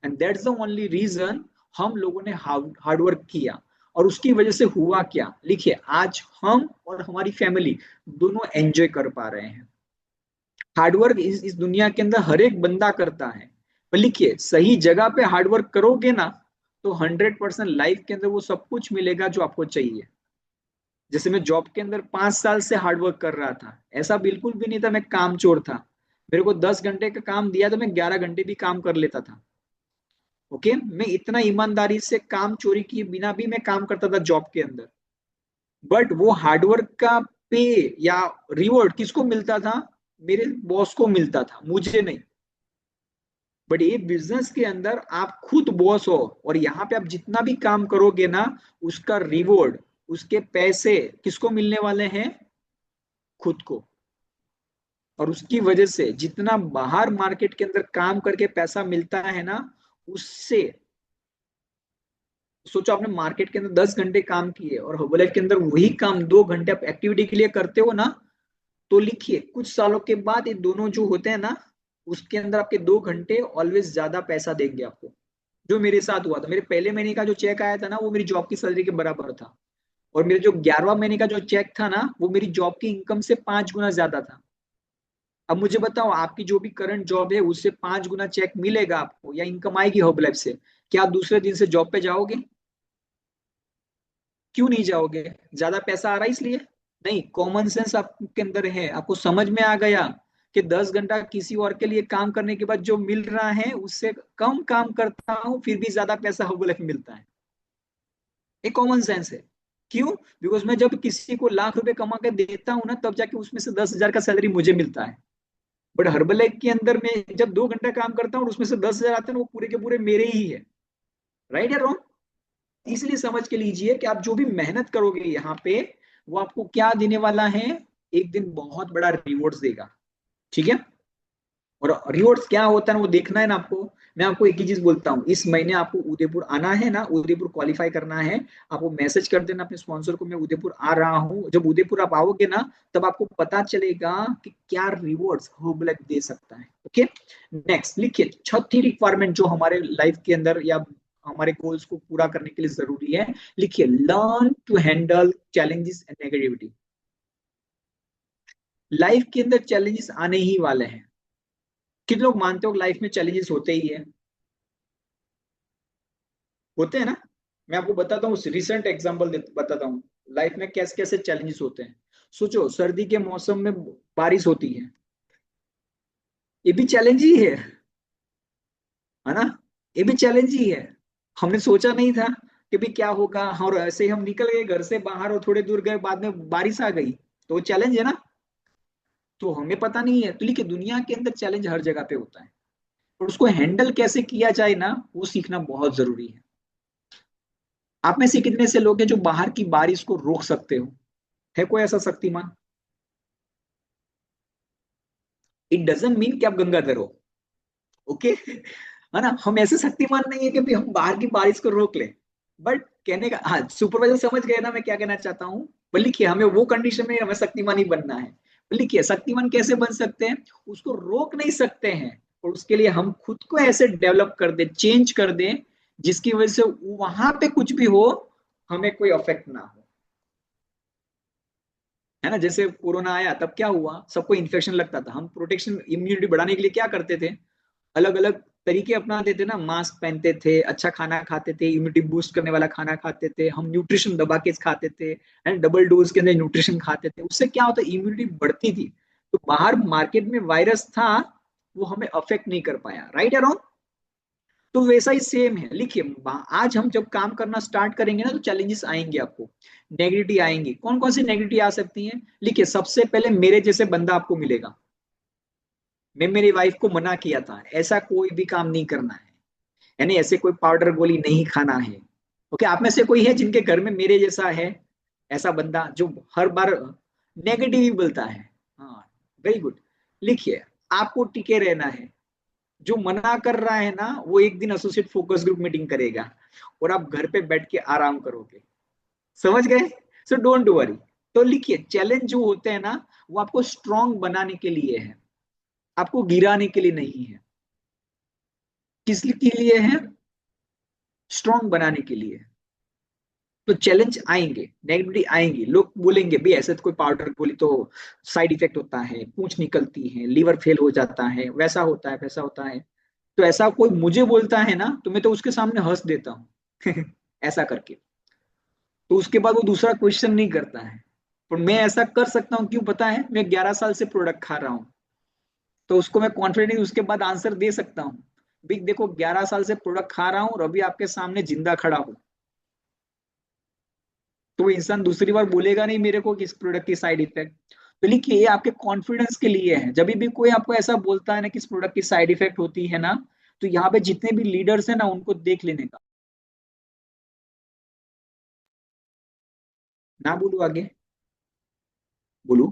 [SPEAKER 4] And that's the only reason हम लोगों ने हार्डवर्क किया। और उसकी वजह से हुआ क्या? लिखिए, आज हम और हमारी फैमिली दोनों एंजॉय कर पा रहे हैं। हार्डवर्क इस दुनिया के अंदर हर एक बंदा करता है, पर लिखिए सही जगह पे हार्डवर्क करोगे ना, तो 100% लाइफ के अंदर वो सब कुछ मिलेगा जो आपको चाहिए। जैसे मैं जॉब के अंदर 5 साल से हार्डवर्क कर रहा था, ऐसा बिल्कुल भी नहीं था मैं काम चोर था। मेरे को 10 घंटे का काम दिया तो मैं 11 घंटे भी काम कर लेता था। ओके, मैं इतना ईमानदारी से काम चोरी किए बिना भी मैं काम करता था जॉब के अंदर। बट वो हार्डवर्क का पे या रिवॉर्ड किसको मिलता था? मेरे बॉस को मिलता था, मुझे नहीं। बट ये बिजनेस के अंदर आप खुद बॉस हो, और यहाँ पे आप जितना भी काम करोगे ना, उसका रिवॉर्ड, उसके पैसे किसको मिलने वाले हैं? खुद को। और उसकी वजह से जितना बाहर मार्केट के अंदर काम करके पैसा मिलता है ना, उससे सोचो आपने मार्केट के अंदर 10 घंटे काम किए और हर्बलाइफ के अंदर वही काम 2 घंटे आप एक्टिविटी के लिए करते हो ना, तो लिखिए कुछ सालों के बाद ये दोनों जो होते हैं ना, उसके अंदर आपके 2 घंटे ऑलवेज ज्यादा पैसा देंगे आपको। जो मेरे साथ हुआ था, मेरे पहले महीने का जो चेक आया था ना, वो मेरी जॉब की सैलरी के बराबर था। और मेरे जो 11वां महीने का जो चेक था ना, वो मेरी जॉब की इनकम से 5 गुना ज्यादा था। अब मुझे बताओ, आपकी जो भी करंट जॉब है उससे 5 गुना चेक मिलेगा आपको या इनकम आएगी हर्बलाइफ से, क्या आप दूसरे दिन से जॉब पे जाओगे? क्यों नहीं जाओगे? ज्यादा पैसा आ रहा है इसलिए? नहीं, कॉमन सेंस आपके अंदर है, आपको समझ में आ गया कि 10 घंटा किसी और के लिए काम करने के बाद जो मिल रहा है उससे कम काम करता हूं फिर भी ज्यादा पैसा हर्बलाइफ में मिलता है। एक कॉमन सेंस है। क्यों? बिकॉज मैं जब किसी को लाख रुपए कमा के देता हूं ना, तब जाके उसमें से 10,000 का सैलरी मुझे मिलता है। बट हर्बलाइफ के अंदर मैं जब 2 घंटा काम करता हूँ और उसमें से 10,000 आते हैं, वो पूरे के पूरे मेरे ही है। राइट या रॉन्ग? इसलिए समझ के लीजिए कि आप जो भी मेहनत करोगे यहाँ पे, वो आपको क्या देने वाला है? एक दिन बहुत बड़ा रिवॉर्ड्स देगा, ठीक है। और रिवॉर्ड्स क्या होता है ना, वो देखना है ना आपको। मैं आपको एक ही चीज बोलता हूँ, इस महीने आपको उदयपुर आना है ना, उदयपुर क्वालिफाई करना है। आपको मैसेज कर देना अपने स्पॉन्सर को, मैं उदयपुर आ रहा हूँ। जब उदयपुर आप आओगे ना, तब आपको पता चलेगा कि क्या रिवॉर्ड्स हर्बलाइफ दे सकता है। ओके, नेक्स्ट लिखिए, छठी रिक्वायरमेंट जो हमारे लाइफ के अंदर या हमारे गोल्स को पूरा करने के लिए जरूरी है। लिखिए, learn to handle challenges and negativity. Life के अंदर चैलेंजेस आने ही वाले हैं। कितने लोग मानते हो लाइफ में चैलेंजेस होते ही है? होते हैं ना। मैं आपको बताता हूँ, रिसेंट एग्जांपल बताता हूँ लाइफ में कैसे कैसे चैलेंजेस होते हैं। सोचो, सर्दी के मौसम में बारिश होती है, ये भी चैलेंज ही है ना। ये भी चैलेंज ही है। हमने सोचा नहीं था कि भी क्या होगा, और ऐसे ही हम निकल गए घर से बाहर और थोड़े दूर गए, बाद में बारिश आ गई, तो वो चैलेंज है ना। तो हमें पता नहीं है, तो लिखिए, दुनिया के अंदर चैलेंज हर जगह पे होता है, और उसको हैंडल कैसे किया जाए ना, वो सीखना बहुत जरूरी है। आप में से कितने से लोग हैं जो बाहर की बारिश को रोक सकते हो? है कोई ऐसा शक्तिमान? इट डजंट मीन कि आप गंगाधर हो, ओके, है ना। हम ऐसे शक्तिमान नहीं है कि भी हम बाहर की बारिश को रोक लें। बट कहने का, हाँ, सुपरवाइजर समझ गए ना मैं क्या कहना चाहता हूँ। पर लिखिए, हमें वो कंडीशन में हमें शक्तिमान ही बनना है। पर लिखिए, शक्तिमान कैसे बन सकते हैं? उसको रोक नहीं सकते हैं, और उसके लिए हम खुद को ऐसे डेवलप कर दे, चेंज कर दे, जिसकी वजह से वहां पे कुछ भी हो, हमें कोई अफेक्ट ना हो, है ना। जैसे कोरोना आया तब क्या हुआ, सबको इन्फेक्शन लगता था। हम प्रोटेक्शन, इम्यूनिटी बढ़ाने के लिए क्या करते थे? अलग अलग तरीके अपनाते थे ना। मास्क पहनते थे, अच्छा खाना खाते थे, इम्यूनिटी बूस्ट करने वाला खाना खाते थे, हम न्यूट्रिशन दबा के खाते थे, एंड डबल डोज के अंदर न्यूट्रिशन खाते थे। उससे क्या होता, इम्यूनिटी बढ़ती थी। तो बाहर मार्केट में वायरस था, वो हमें अफेक्ट नहीं कर पाया, राइट या रॉन्ग? तो वैसा ही सेम है। लिखिए, आज हम जब काम करना स्टार्ट करेंगे ना, तो चैलेंजेस आएंगे आपको, नेगेटिविटी आएंगी। कौन कौन सी नेगेटिविटी आ सकती है? लिखिए, सबसे पहले मेरे जैसे बंदा आपको मिलेगा। मैं मेरी वाइफ को मना किया था, ऐसा कोई भी काम नहीं करना है, यानी ऐसे कोई पाउडर गोली नहीं खाना है। ओके, आप में से कोई है जिनके घर में मेरे जैसा है, ऐसा बंदा जो हर बार नेगेटिव ही बोलता है? हाँ, वेरी गुड। लिखिए, आपको टिके रहना है। जो मना कर रहा है ना, वो एक दिन एसोसिएट फोकस ग्रुप मीटिंग करेगा, और आप घर पे बैठ के आराम करोगे। समझ गए? So don't worry. तो लिखिए, चैलेंज जो होते हैं ना, वो आपको स्ट्रांग बनाने के लिए है, आपको गिराने के लिए नहीं है। किस के लिए है? स्ट्रांग बनाने के लिए। तो चैलेंज आएंगे, नेगेटिविटी आएंगी, लोग बोलेंगे भी ऐसे तो कोई पाउडर गोली तो साइड इफेक्ट होता है, पूंछ निकलती है, लीवर फेल हो जाता है, वैसा होता है, वैसा होता है। तो ऐसा कोई मुझे बोलता है ना, तो मैं तो उसके सामने हंस देता हूँ ऐसा करके। तो उसके बाद वो दूसरा क्वेश्चन नहीं करता है। पर मैं ऐसा कर सकता हूँ, क्यों पता है? मैं 11 साल से प्रोडक्ट खा रहा हूँ, तो उसको मैं कॉन्फिडेंटली उसके बाद आंसर दे सकता हूँ। बिग देखो, 11 साल से प्रोडक्ट खा रहा हूँ और अभी आपके सामने जिंदा खड़ा हूँ। तो वो इंसान दूसरी बार बोलेगा नहीं मेरे को कि इस प्रोडक्ट की साइड इफेक्ट। तो लिखिए, ये आपके कॉन्फिडेंस के लिए है। जब भी कोई आपको ऐसा बोलता है ना कि इस प्रोडक्ट की साइड इफेक्ट होती है ना, तो यहाँ पे जितने भी लीडर्स हैं ना, उनको देख लेने का। ना बोलू आगे? बोलू?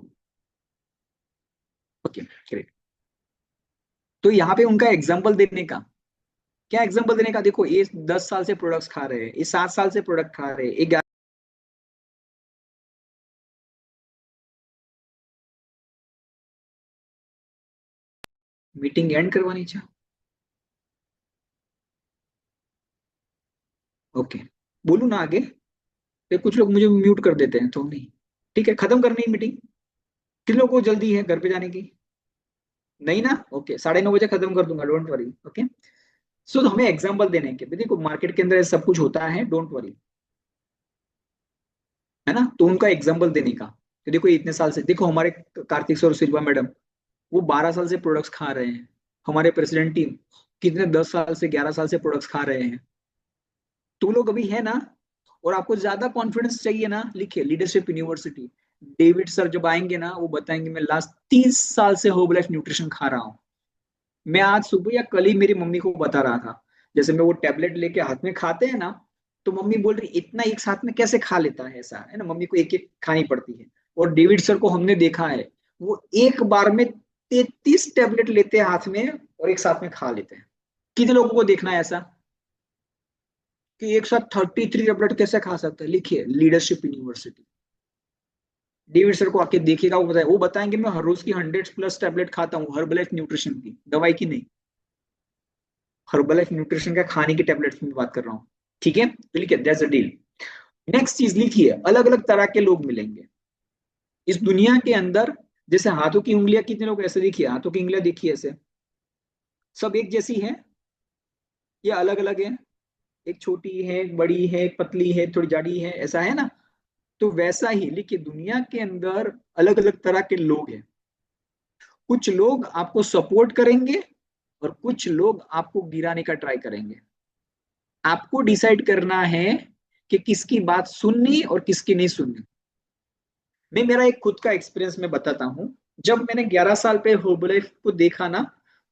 [SPEAKER 4] Okay, great. तो यहाँ पे उनका एग्जाम्पल देने का, क्या एग्जाम्पल देने का? देखो, ये 10 साल से प्रोडक्ट्स खा रहे हैं, ये 7 साल से प्रोडक्ट खा रहे हैं, ये मीटिंग एंड करवानी चाहिए। ओके, बोलू ना आगे? तो कुछ लोग मुझे म्यूट कर देते हैं, तो नहीं। ठीक है, खत्म करनी है मीटिंग। किन लोगों को जल्दी है घर पे जाने की? नहीं ना? ओके, 9:30 बजे खत्म कर दूंगा, डोंट वरी। ओके, सो हमें एग्जांपल देने के, देखो मार्केट के अंदर सब कुछ होता है, डोंट वरी, है ना। तो उनका एग्जांपल देने का, तो देखो इतने साल से, देखो हमारे कार्तिक सर, सिल्वा मैडम, वो 12 साल से प्रोडक्ट्स खा रहे हैं। हमारे प्रेसिडेंट टीम कितने, 10 साल से, 11 साल से प्रोडक्ट्स खा रहे हैं। तो वो लोग अभी है ना। और आपको ज्यादा कॉन्फिडेंस चाहिए ना, लिखिए, लीडरशिप यूनिवर्सिटी, डेविड सर जब आएंगे ना, वो बताएंगे मैं लास्ट 30 साल से हर्बलाइफ न्यूट्रिशन खा रहा हूँ। मैं आज सुबह या कल ही मेरी मम्मी को बता रहा था, जैसे मैं वो टेबलेट लेके हाथ में खाते हैं ना, तो मम्मी बोल रही इतना एक साथ में कैसे खा लेता है, ऐसा है ना, मम्मी को एक एक खानी पड़ती है। और डेविड सर को हमने देखा है, वो एक बार में 33 टेबलेट लेते हैं हाथ में और एक साथ में खा लेते हैं। कितने लोगों को देखना है ऐसा कि एक साथ 33 टेबलेट कैसे खा सकते हैं? लिखिए, लीडरशिप यूनिवर्सिटी। डेविड सर को आके देखिएगा, वो बताएंगे मैं हर रोज की 100+ टेबलेट खाता हूँ, हर्बलाइफ न्यूट्रिशन की, दवाई की नहीं, हर्बलाइफ न्यूट्रिशन का खाने की टेबलेट्स की बात कर रहा हूँ। ठीक है, तो लिखिए दैट्स अ डील। नेक्स्ट चीज लिखिए, अलग अलग तरह के लोग मिलेंगे इस दुनिया के अंदर। जैसे हाथों की उंगलियां, कितने लोग ऐसे, देखिए हाथों की उंगलियां देखिए ऐसे, सब एक जैसी है या अलग अलग है? एक छोटी है, एक बड़ी है, एक पतली है, थोड़ी जाड़ी है, ऐसा है ना? तो वैसा ही लिखिए, दुनिया के अंदर अलग अलग तरह के लोग हैं। कुछ लोग आपको सपोर्ट करेंगे और कुछ लोग आपको गिराने का ट्राई करेंगे। आपको डिसाइड करना है कि किसकी बात सुननी और किसकी नहीं सुननी। मैं मेरा एक खुद का एक्सपीरियंस में बताता हूँ। जब मैंने 11 साल पे हर्बलाइफ को देखा ना,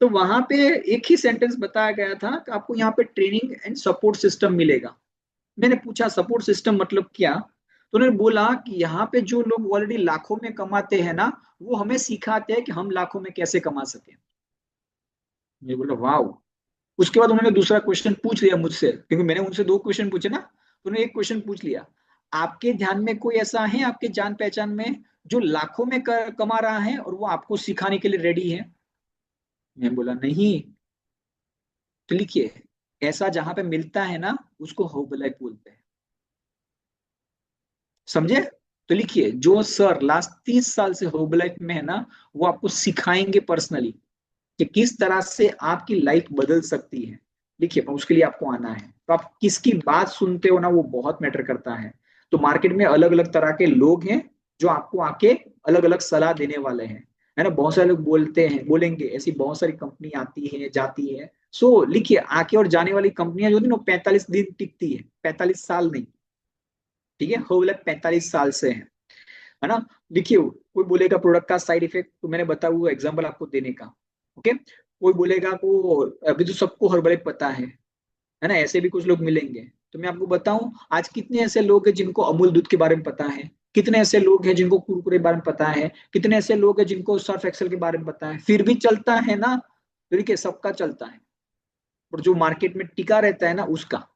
[SPEAKER 4] तो वहां पे एक ही सेंटेंस बताया गया था कि आपको यहाँ पे ट्रेनिंग एंड सपोर्ट सिस्टम मिलेगा। मैंने पूछा सपोर्ट सिस्टम मतलब क्या? तो उन्होंने बोला कि यहाँ पे जो लोग ऑलरेडी लाखों में कमाते हैं ना, वो हमें सिखाते हैं कि हम लाखों में कैसे कमा सके। मैं बोला वाह। उसके बाद उन्होंने दूसरा क्वेश्चन पूछ लिया मुझसे, क्योंकि मैंने उनसे 2 क्वेश्चन पूछे ना, तो उन्होंने एक क्वेश्चन पूछ लिया, आपके ध्यान में कोई ऐसा है आपके जान पहचान में जो लाखों में कमा रहा है और वो आपको सिखाने के लिए रेडी है? मैं बोला नहीं। तो लिखिए, ऐसा जहां पे मिलता है ना, उसको हर्बलाइफ बोलते हैं। समझे? तो लिखिए, जो सर लास्ट 30 साल से हर्बलाइफ में है ना, वो आपको सिखाएंगे पर्सनली कि किस तरह से आपकी लाइफ बदल सकती है। देखिए, उसके लिए आपको आना है। तो आप किसकी बात सुनते हो ना, वो बहुत मैटर करता है। तो मार्केट में अलग अलग तरह के लोग हैं जो आपको आके अलग अलग सलाह देने वाले हैं, है ना? बहुत सारे लोग बोलते हैं, बोलेंगे ऐसी बहुत सारी कंपनी आती है जाती है। सो लिखिए, आके और जाने वाली कंपनियां जो थी ना, 45 दिन टिकती है, 45 साल नहीं। ठीक है, हो वाला 45 साल से है ना? देखिए, कोई बोलेगा प्रोडक्ट का साइड इफेक्ट, तो मैंने बताया वो एग्जांपल आपको देने का। ओके, कोई बोलेगा को अभी तो सबको हर्बलाइफ पता है ना? ऐसे भी कुछ लोग मिलेंगे। तो मैं आपको बताऊं, आज कितने ऐसे लोग हैं जिनको अमूल दूध के बारे में पता है, कितने ऐसे लोग हैं जिनको कुरकुरे के बारे में पता है, कितने ऐसे लोग हैं जिनको सर्फ एक्सेल के बारे में पता है, फिर भी चलता है ना? तो देखिए, सबका चलता है। और जो मार्केट में टिका रहता है ना, उसका,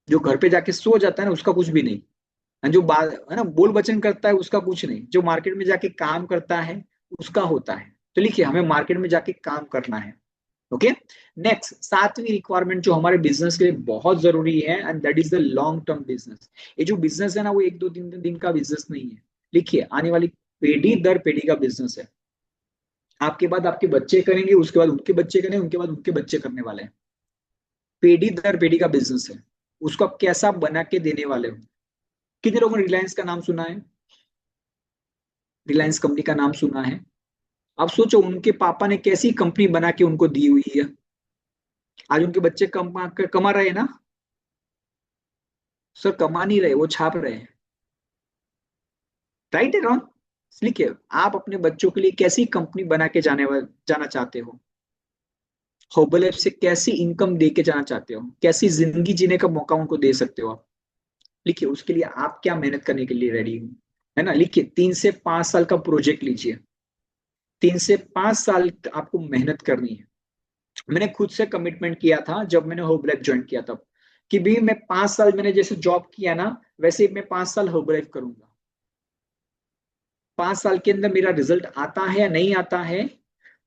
[SPEAKER 4] जो घर पे जाके सो जाता है ना, उसका कुछ भी नहीं। जो बात है ना, बोल वचन करता है, उसका कुछ नहीं। जो मार्केट में जाके काम करता है, उसका होता है। तो लिखिए, हमें मार्केट में जाके काम करना है। ओके, नेक्स्ट 7वीं रिक्वायरमेंट जो हमारे बिजनेस के लिए बहुत जरूरी है, and that is the long term business. ये जो बिजनेस है ना, वो 1-2 दिन का बिजनेस नहीं है। लिखिए, आने वाली पीढ़ी दर पीढ़ी का बिजनेस है। आपके बाद आपके बच्चे करेंगे, उसके बाद उनके बच्चे करेंगे, उनके बाद उनके बच्चे करने वाले हैं। पीढ़ी दर पीढ़ी का बिजनेस है। उसको आप कैसा बना के देने वाले हो? कितने लोगों ने रिलायंस का नाम सुना है? रिलायंस कंपनी का नाम सुना है? आप सोचो, उनके पापा ने कैसी कंपनी बना के उनको दी हुई है। आज उनके बच्चे कमा रहे हैं ना? सर, कमा नहीं रहे, वो छाप रहे हैं। राइट है रॉन्ग? लिखिए, आप अपने बच्चों के लिए कैसी कंपनी बना के जाना चाहते हो? हर्बल से कैसी इनकम दे के जाना चाहते हो? कैसी जिंदगी जीने का मौका उनको दे सकते हो आप? लिखिए, उसके लिए आप क्या मेहनत करने के लिए रेडी हो, है ना? लिखिए, 3 से 5 साल का प्रोजेक्ट लीजिए। 3 से 5 साल आपको मेहनत करनी है। मैंने खुद से कमिटमेंट किया था जब मैंने हर्बलाइफ ज्वाइन किया तब, कि भी मैं 5 साल, मैंने जैसे जॉब किया ना, वैसे ही मैं 5 साल हर्बलाइफ करूंगा। 5 साल के अंदर मेरा रिजल्ट आता है या नहीं आता है,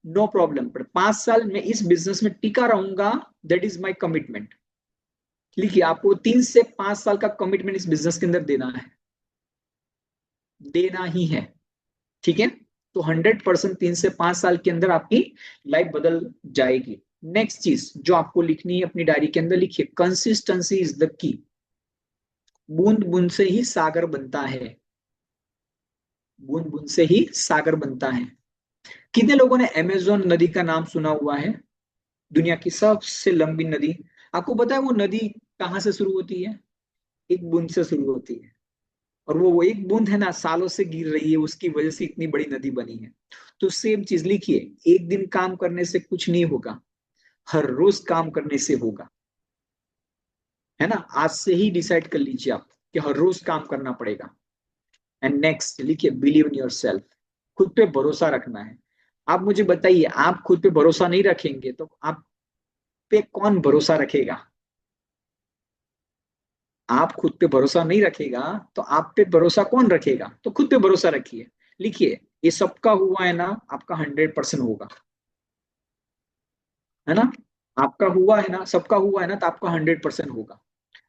[SPEAKER 4] नो प्रॉब्लम, पर 5 साल में इस बिजनेस में टिका रहूंगा। That is my commitment. लिखिए, आपको 3 से 5 साल का कमिटमेंट इस बिजनेस के अंदर देना है, देना ही है। ठीक है, तो 100% 3 से 5 साल के अंदर आपकी लाइफ बदल जाएगी। नेक्स्ट चीज जो आपको लिखनी है अपनी डायरी के अंदर, लिखिए, कंसिस्टेंसी इज द की। बूंद बूंद से ही सागर बनता है। बूंद बूंद से ही सागर बनता है। कितने लोगों ने अमेजोन नदी का नाम सुना हुआ है? दुनिया की सबसे लंबी नदी। आपको पता है वो नदी कहाँ से शुरू होती है? एक बूंद से शुरू होती है। और वो एक बूंद है ना, सालों से गिर रही है, उसकी वजह से इतनी बड़ी नदी बनी है। तो सेम चीज लिखिए, एक दिन काम करने से कुछ नहीं होगा, हर रोज काम करने से होगा। है ना? आज से ही डिसाइड कर लीजिए आप कि हर रोज काम करना पड़ेगा। एंड नेक्स्ट लिखिए बिलीव इन योरसेल्फ, खुद पे भरोसा रखना है। आप मुझे बताइए, आप खुद पे भरोसा नहीं रखेंगे तो आप पे कौन भरोसा रखेगा? आप खुद पे भरोसा नहीं रखेगा तो आप पे भरोसा कौन रखेगा? तो खुद पे भरोसा रखिए। लिखिए ये सबका हुआ है ना, आपका 100% होगा, है ना? आपका हुआ है ना, सबका हुआ है ना, तो आपका 100% होगा।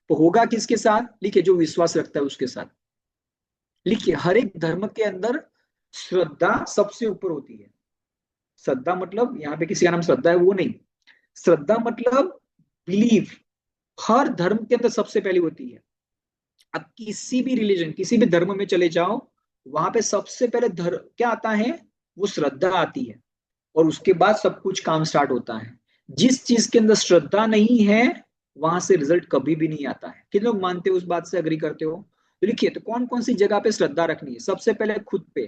[SPEAKER 4] तो होगा किसके साथ? लिखिए जो विश्वास रखता है उसके साथ। लिखिए हर एक धर्म के अंदर श्रद्धा सबसे ऊपर होती है। श्रद्धा मतलब यहाँ पे किसी का नाम श्रद्धा है वो नहीं, श्रद्धा मतलब बिलीव हर धर्म के अंदर सबसे पहले होती है। अब किसी भी रिलीजन, किसी भी धर्म में चले जाओ, वहां पे सबसे पहले धर्म क्या आता है? वो श्रद्धा आती है, और उसके बाद सब कुछ काम स्टार्ट होता है। जिस चीज के अंदर श्रद्धा नहीं है वहां से रिजल्ट कभी भी नहीं आता है। कितने लोग मानते हो, उस बात से अग्री करते हो? तो लिखिए तो कौन कौन सी जगह पे श्रद्धा रखनी है? सबसे पहले खुद पे,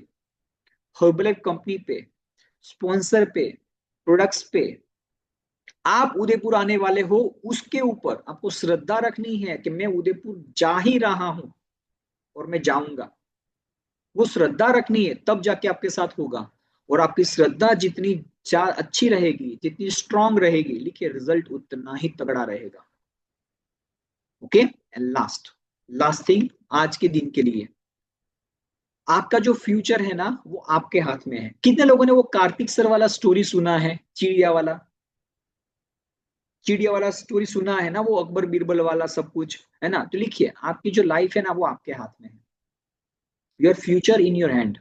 [SPEAKER 4] हर्बल कंपनी पे, स्पॉन्सर पे, प्रोडक्ट्स पे। आप उदयपुर आने वाले हो उसके ऊपर आपको श्रद्धा रखनी है कि मैं उदयपुर जा ही रहा हूं और मैं जाऊंगा। वो श्रद्धा रखनी है, तब जाके आपके साथ होगा। और आपकी श्रद्धा जितनी अच्छी रहेगी, जितनी स्ट्रांग रहेगी, लिखिए रिजल्ट उतना ही तगड़ा रहेगा। Okay and last last thing आज के दिन के लिए, आपका जो फ्यूचर है ना वो आपके हाथ में है। कितने लोगों ने वो कार्तिक सर वाला स्टोरी सुना है? चिड़िया वाला, चिड़िया वाला स्टोरी सुना है ना, वो अकबर बीरबल वाला सब कुछ, है ना? तो लिखिए आपकी जो लाइफ है ना वो आपके हाथ में है। Your future in your hand.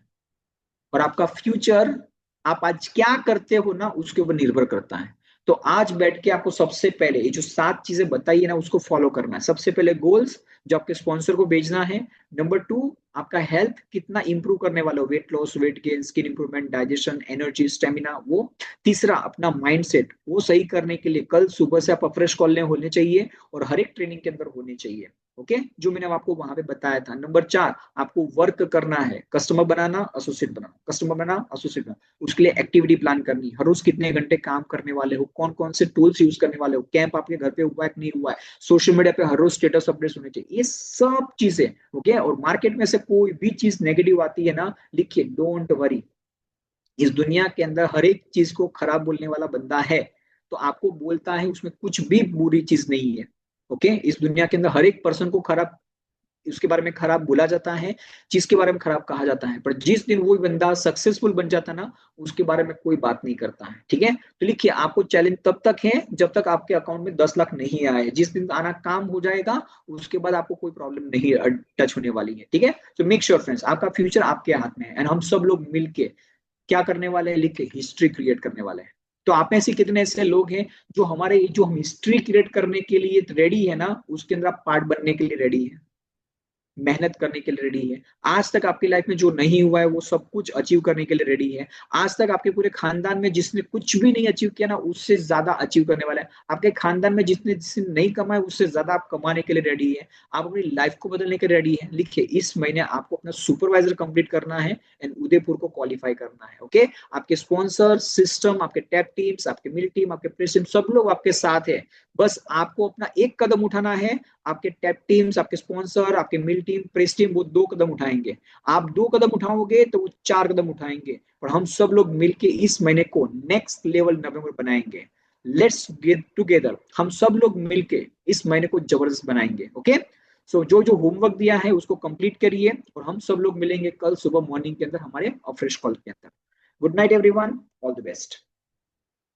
[SPEAKER 4] और आपका फ्यूचर आप आज क्या करते हो ना उसके ऊपर निर्भर करता है। तो आज बैठ के आपको सबसे पहले ये जो 7 चीजें बताई है ना उसको फॉलो करना है। सबसे पहले गोल्स जो आपके स्पॉन्सर को भेजना है। नंबर 2 आपका हेल्थ कितना इंप्रूव करने वाला हो, weight loss, weight gain, skin improvement, digestion, energy, stamina. वो तीसरा अपना माइंडसेट वो सही करने के लिए कल सुबह से आप फ्रेश कॉल होने चाहिए और हर एक ट्रेनिंग के अंदर होने चाहिए। ओके जो मैंने आपको वहां पे बताया था। नंबर 4 आपको वर्क करना है, कस्टमर बनाना, एसोसिएट बनाना, कस्टमर बनाना, एसोसिएट बनाना। उसके लिए एक्टिविटी प्लान करनी, हर रोज कितने घंटे काम करने वाले हो, कौन कौन से टूल्स यूज करने वाले हो, कैंप आपके घर पे हुआ है कि नहीं हुआ है, सोशल मीडिया पे हर रोज स्टेटस अपडेट होने चाहिए, ये सब चीजें। ओके और मार्केट में से कोई भी चीज नेगेटिव आती है ना, लिखिए डोंट वरी। इस दुनिया के अंदर हर एक चीज को खराब बोलने वाला बंदा है, तो आपको बोलता है उसमें कुछ भी बुरी चीज नहीं है। ओके इस दुनिया के अंदर हर एक पर्सन को खराब, उसके बारे में खराब बोला जाता है, चीज के बारे में खराब कहा जाता है, पर जिस दिन वो बंदा सक्सेसफुल बन जाता है ना उसके बारे में कोई बात नहीं करता है। ठीक है तो लिखिए आपको चैलेंज तब तक है जब तक आपके अकाउंट में 10 लाख नहीं आए। जिस दिन आना काम हो जाएगा उसके बाद आपको कोई प्रॉब्लम नहीं टच होने वाली है। ठीक है तो मेक श्योर फ्रेंड्स आपका फ्यूचर आपके हाथ में है एंड हम सब लोग मिलके क्या करने वाले हैं? लिख के हिस्ट्री क्रिएट करने वाले हैं। तो आप में से कितने ऐसे लोग हैं जो हमारे जो हम हिस्ट्री क्रिएट करने के लिए रेडी है ना, उसके अंदर आप पार्ट बनने के लिए रेडी है, मेहनत करने के लिए रेडी है? आज तक आपकी लाइफ में जो नहीं हुआ है वो सब कुछ अचीव करने के लिए रेडी है? आज तक आपके पूरे खानदान में जिसने कुछ भी नहीं अचीव किया ना उससे ज्यादा अचीव करने वाला है? आपके खानदान में जिसने नहीं कमाया उससे ज्यादा आप कमाने के लिए रेडी है? आप अपनी लाइफ को बदलने के लिए रेडी है? लिखिए इस महीने आपको अपना सुपरवाइजर कंप्लीट करना है एंड उदयपुर को क्वालिफाई करना है। ओके आपके स्पॉन्सर सिस्टम, आपके टैप टीम्स, आपके मिल टीम, आपके प्रेसिडेंट सब लोग आपके साथ है। बस आपको अपना एक कदम उठाना है। आपके टैप टीम्स, आपके स्पॉन्सर, आपके मिल टीम, प्रेस टीम वो 2 कदम उठाएंगे। आप 2 कदम उठाओगे तो वो 4 कदम उठाएंगे और हम सब लोग मिलके इस महीने को नेक्स्ट लेवल नवंबर बनाएंगे। लेट्स गेट टुगेदर, हम सब लोग मिलके इस महीने को जबरदस्त बनाएंगे। ओके सो जो जो होमवर्क दिया है उसको कंप्लीट करिए और हम सब लोग मिलेंगे कल सुबह मॉर्निंग के अंदर हमारे फ्रेश कॉल के अंदर। Good night everyone, all the best.